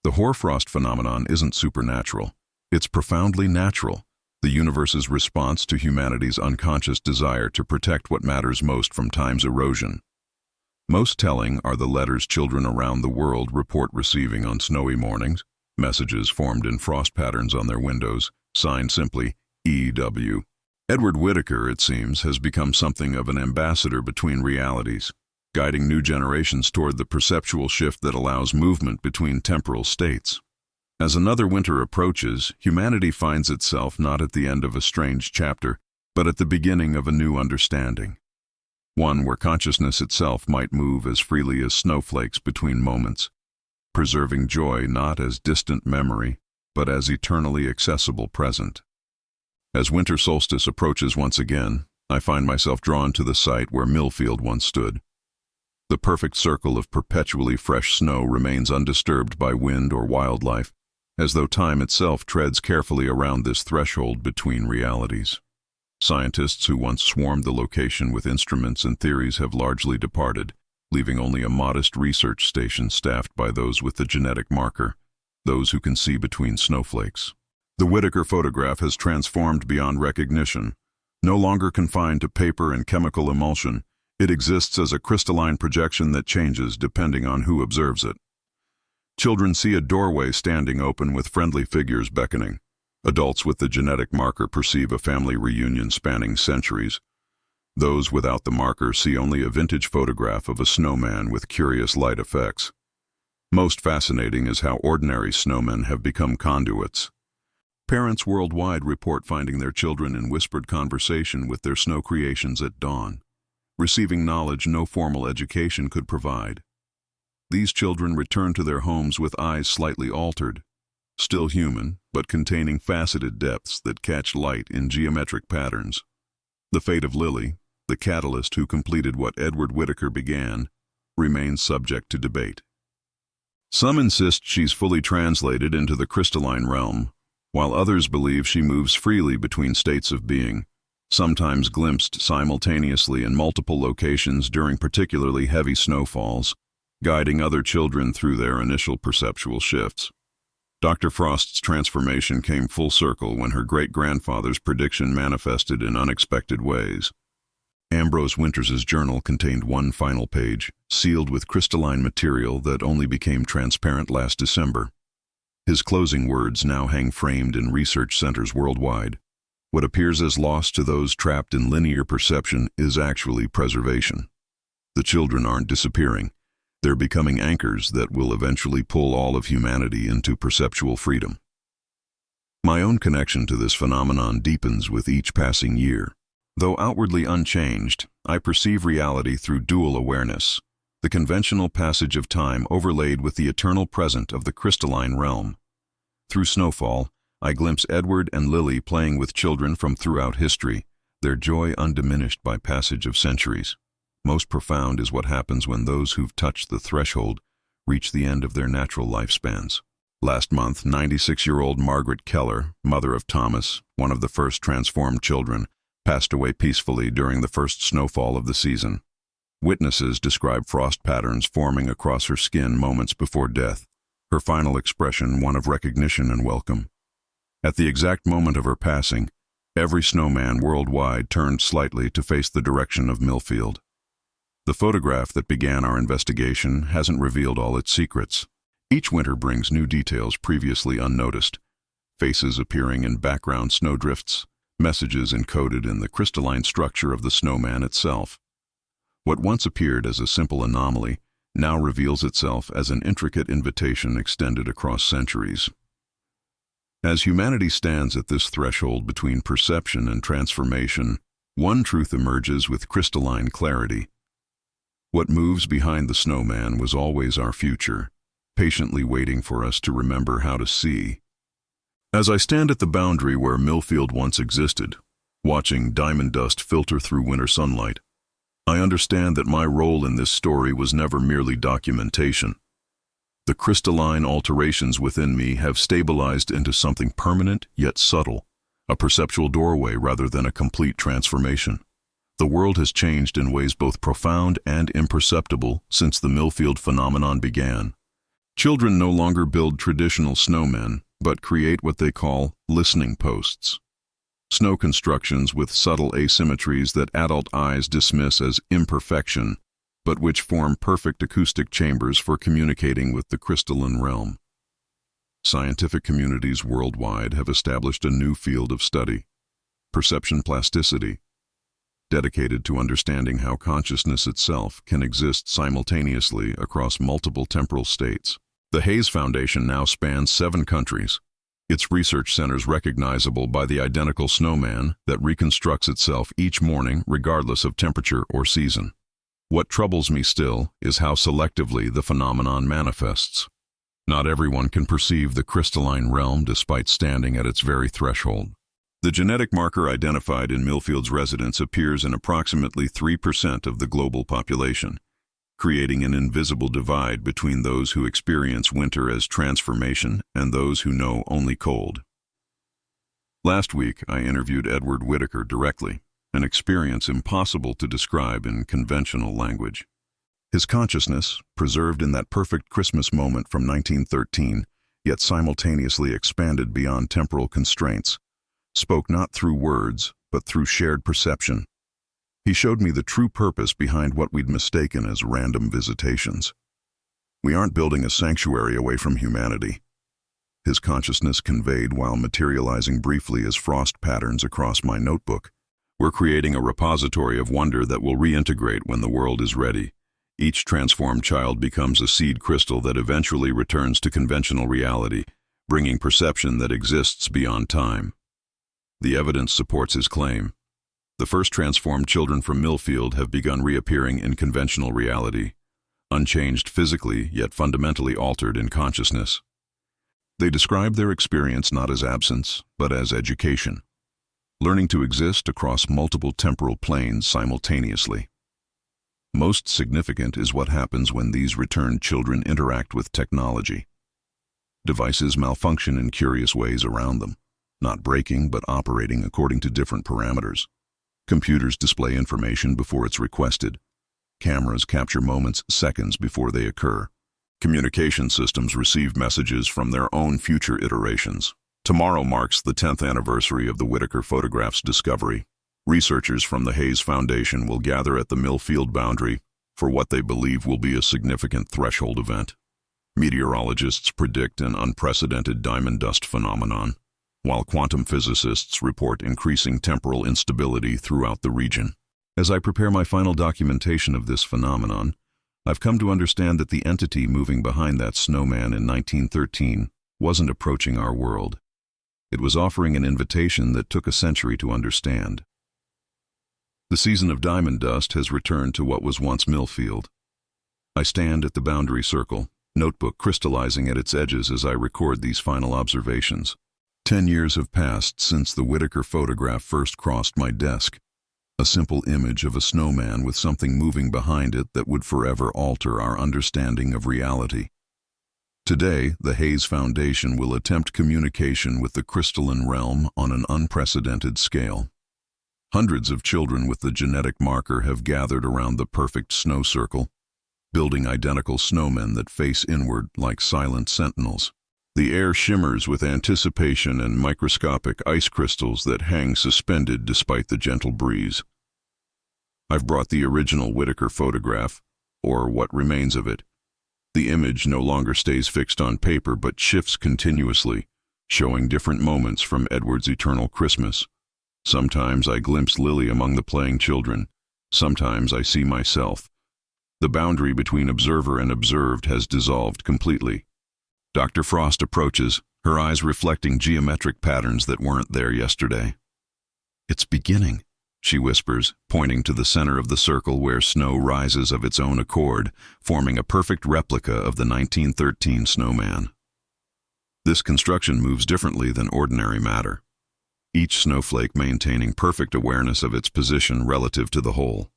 The hoarfrost phenomenon isn't supernatural. It's profoundly natural, the universe's response to humanity's unconscious desire to protect what matters most from time's erosion. Most telling are the letters children around the world report receiving on snowy mornings, messages formed in frost patterns on their windows, signed simply EW. Edward Whittaker, it seems, has become something of an ambassador between realities, guiding new generations toward the perceptual shift that allows movement between temporal states. As another winter approaches, humanity finds itself not at the end of a strange chapter, but at the beginning of a new understanding. One where consciousness itself might move as freely as snowflakes between moments, preserving joy not as distant memory, but as eternally accessible present. As winter solstice approaches once again, I find myself drawn to the site where Millfield once stood. The perfect circle of perpetually fresh snow remains undisturbed by wind or wildlife, as though time itself treads carefully around this threshold between realities. Scientists who once swarmed the location with instruments and theories have largely departed, leaving only a modest research station staffed by those with the genetic marker, those who can see between snowflakes. The Whittaker photograph has transformed beyond recognition. No longer confined to paper and chemical emulsion, it exists as a crystalline projection that changes depending on who observes it. Children see a doorway standing open with friendly figures beckoning. Adults with the genetic marker perceive a family reunion spanning centuries. Those without the marker see only a vintage photograph of a snowman with curious light effects. Most fascinating is how ordinary snowmen have become conduits. Parents worldwide report finding their children in whispered conversation with their snow creations at dawn, receiving knowledge no formal education could provide. These children return to their homes with eyes slightly altered, still human, but containing faceted depths that catch light in geometric patterns. The fate of Lily, the catalyst who completed what Edward Whittaker began, remains subject to debate. Some insist she's fully translated into the crystalline realm, while others believe she moves freely between states of being, sometimes glimpsed simultaneously in multiple locations during particularly heavy snowfalls. guiding other children through their initial perceptual shifts. Dr. Frost's transformation came full circle when her great-grandfather's prediction manifested in unexpected ways. Ambrose Winters's journal contained one final page, sealed with crystalline material that only became transparent last December. His closing words now hang framed in research centers worldwide. What appears as loss to those trapped in linear perception is actually preservation. The children aren't disappearing. They're becoming anchors that will eventually pull all of humanity into perceptual freedom. My own connection to this phenomenon deepens with each passing year. Though outwardly unchanged, I perceive reality through dual awareness, the conventional passage of time overlaid with the eternal present of the crystalline realm. Through snowfall, I glimpse Edward and Lily playing with children from throughout history, their joy undiminished by passage of centuries. Most profound is what happens when those who've touched the threshold reach the end of their natural lifespans. Last month, 96-year-old Margaret Keller, mother of Thomas, one of the first transformed children, passed away peacefully during the first snowfall of the season. Witnesses describe frost patterns forming across her skin moments before death, her final expression one of recognition and welcome. At the exact moment of her passing, every snowman worldwide turned slightly to face the direction of Millfield. The photograph that began our investigation hasn't revealed all its secrets. Each winter brings new details previously unnoticed. Faces appearing in background snowdrifts, messages encoded in the crystalline structure of the snowman itself. What once appeared as a simple anomaly now reveals itself as an intricate invitation extended across centuries. As humanity stands at this threshold between perception and transformation, one truth emerges with crystalline clarity. What moves behind the snowman was always our future, patiently waiting for us to remember how to see. As I stand at the boundary where Millfield once existed, watching diamond dust filter through winter sunlight, I understand that my role in this story was never merely documentation. The crystalline alterations within me have stabilized into something permanent yet subtle, a perceptual doorway rather than a complete transformation. The world has changed in ways both profound and imperceptible since the Millfield phenomenon began. Children no longer build traditional snowmen, but create what they call listening posts. Snow constructions with subtle asymmetries that adult eyes dismiss as imperfection, but which form perfect acoustic chambers for communicating with the crystalline realm. Scientific communities worldwide have established a new field of study, perception plasticity, dedicated to understanding how consciousness itself can exist simultaneously across multiple temporal states. The Hayes Foundation now spans 7 countries, its research centers recognizable by the identical snowman that reconstructs itself each morning regardless of temperature or season. What troubles me still is how selectively the phenomenon manifests. Not everyone can perceive the crystalline realm despite standing at its very threshold. The genetic marker identified in Millfield's residence appears in approximately 3% of the global population, creating an invisible divide between those who experience winter as transformation and those who know only cold. Last week, I interviewed Edward Whittaker directly, an experience impossible to describe in conventional language. His consciousness, preserved in that perfect Christmas moment from 1913, yet simultaneously expanded beyond temporal constraints, spoke not through words, but through shared perception. He showed me the true purpose behind what we'd mistaken as random visitations. We aren't building a sanctuary away from humanity. His consciousness conveyed while materializing briefly as frost patterns across my notebook. We're creating a repository of wonder that will reintegrate when the world is ready. Each transformed child becomes a seed crystal that eventually returns to conventional reality, bringing perception that exists beyond time. The evidence supports his claim. The first transformed children from Millfield have begun reappearing in conventional reality, unchanged physically, yet fundamentally altered in consciousness. They describe their experience not as absence, but as education, learning to exist across multiple temporal planes simultaneously. Most significant is what happens when these returned children interact with technology. Devices malfunction in curious ways around them, not breaking but operating according to different parameters. Computers display information before it's requested. Cameras capture moments seconds before they occur. Communication systems receive messages from their own future iterations. Tomorrow marks the 10th anniversary of the Whittaker photograph's discovery. Researchers from the Hayes Foundation will gather at the Millfield boundary for what they believe will be a significant threshold event. Meteorologists predict an unprecedented diamond dust phenomenon, while quantum physicists report increasing temporal instability throughout the region. As I prepare my final documentation of this phenomenon, I've come to understand that the entity moving behind that snowman in 1913 wasn't approaching our world. It was offering an invitation that took a century to understand. The season of diamond dust has returned to what was once Millfield. I stand at the boundary circle, notebook crystallizing at its edges as I record these final observations. 10 years have passed since the Whittaker photograph first crossed my desk. A simple image of a snowman with something moving behind it that would forever alter our understanding of reality. Today, the Hayes Foundation will attempt communication with the crystalline realm on an unprecedented scale. Hundreds of children with the genetic marker have gathered around the perfect snow circle, building identical snowmen that face inward like silent sentinels. The air shimmers with anticipation and microscopic ice crystals that hang suspended despite the gentle breeze. I've brought the original Whittaker photograph, or what remains of it. The image no longer stays fixed on paper but shifts continuously, showing different moments from Edward's eternal Christmas. Sometimes I glimpse Lily among the playing children. Sometimes I see myself. The boundary between observer and observed has dissolved completely. Dr. Frost approaches, her eyes reflecting geometric patterns that weren't there yesterday. "It's beginning," she whispers, pointing to the center of the circle where snow rises of its own accord, forming a perfect replica of the 1913 snowman. This construction moves differently than ordinary matter, each snowflake maintaining perfect awareness of its position relative to the whole.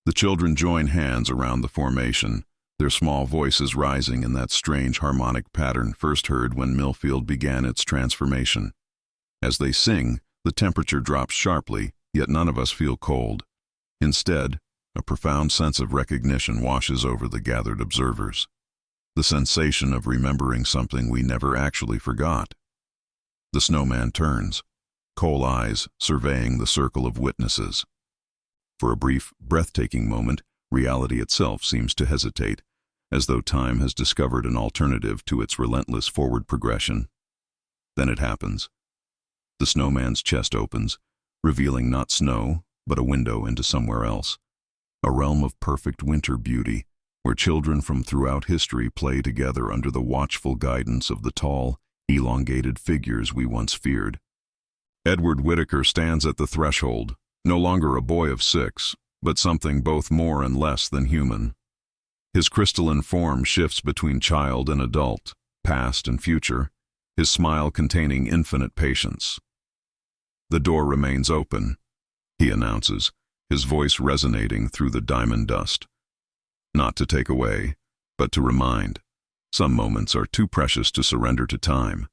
The children join hands around the formation, their small voices rising in that strange harmonic pattern first heard when Millfield began its transformation. As they sing, the temperature drops sharply, yet none of us feel cold. Instead, a profound sense of recognition washes over the gathered observers. The sensation of remembering something we never actually forgot. The snowman turns, coal eyes surveying the circle of witnesses. For a brief, breathtaking moment, reality itself seems to hesitate, as though time has discovered an alternative to its relentless forward progression. Then it happens. The snowman's chest opens, revealing not snow, but a window into somewhere else. A realm of perfect winter beauty, where children from throughout history play together under the watchful guidance of the tall, elongated figures we once feared. Edward Whittaker stands at the threshold, no longer a boy of 6, but something both more and less than human. His crystalline form shifts between child and adult, past and future, his smile containing infinite patience. "The door remains open," he announces, his voice resonating through the diamond dust. Not to take away, but to remind. Some moments are too precious to surrender to time.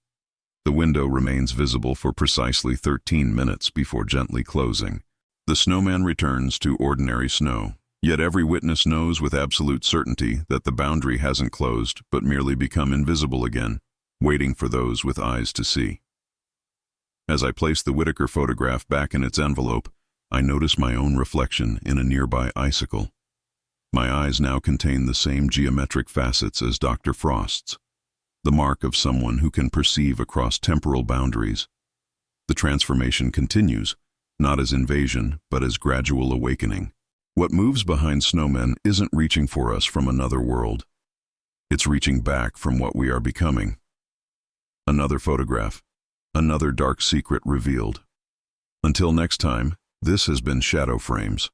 The window remains visible for precisely 13 minutes before gently closing. The snowman returns to ordinary snow, yet every witness knows with absolute certainty that the boundary hasn't closed but merely become invisible again, waiting for those with eyes to see. As I place the Whittaker photograph back in its envelope, I notice my own reflection in a nearby icicle. My eyes now contain the same geometric facets as Dr. Frost's, the mark of someone who can perceive across temporal boundaries. The transformation continues, not as invasion, but as gradual awakening. What moves behind snowmen isn't reaching for us from another world. It's reaching back from what we are becoming. Another photograph, another dark secret revealed. Until next time, this has been Shadow Frames.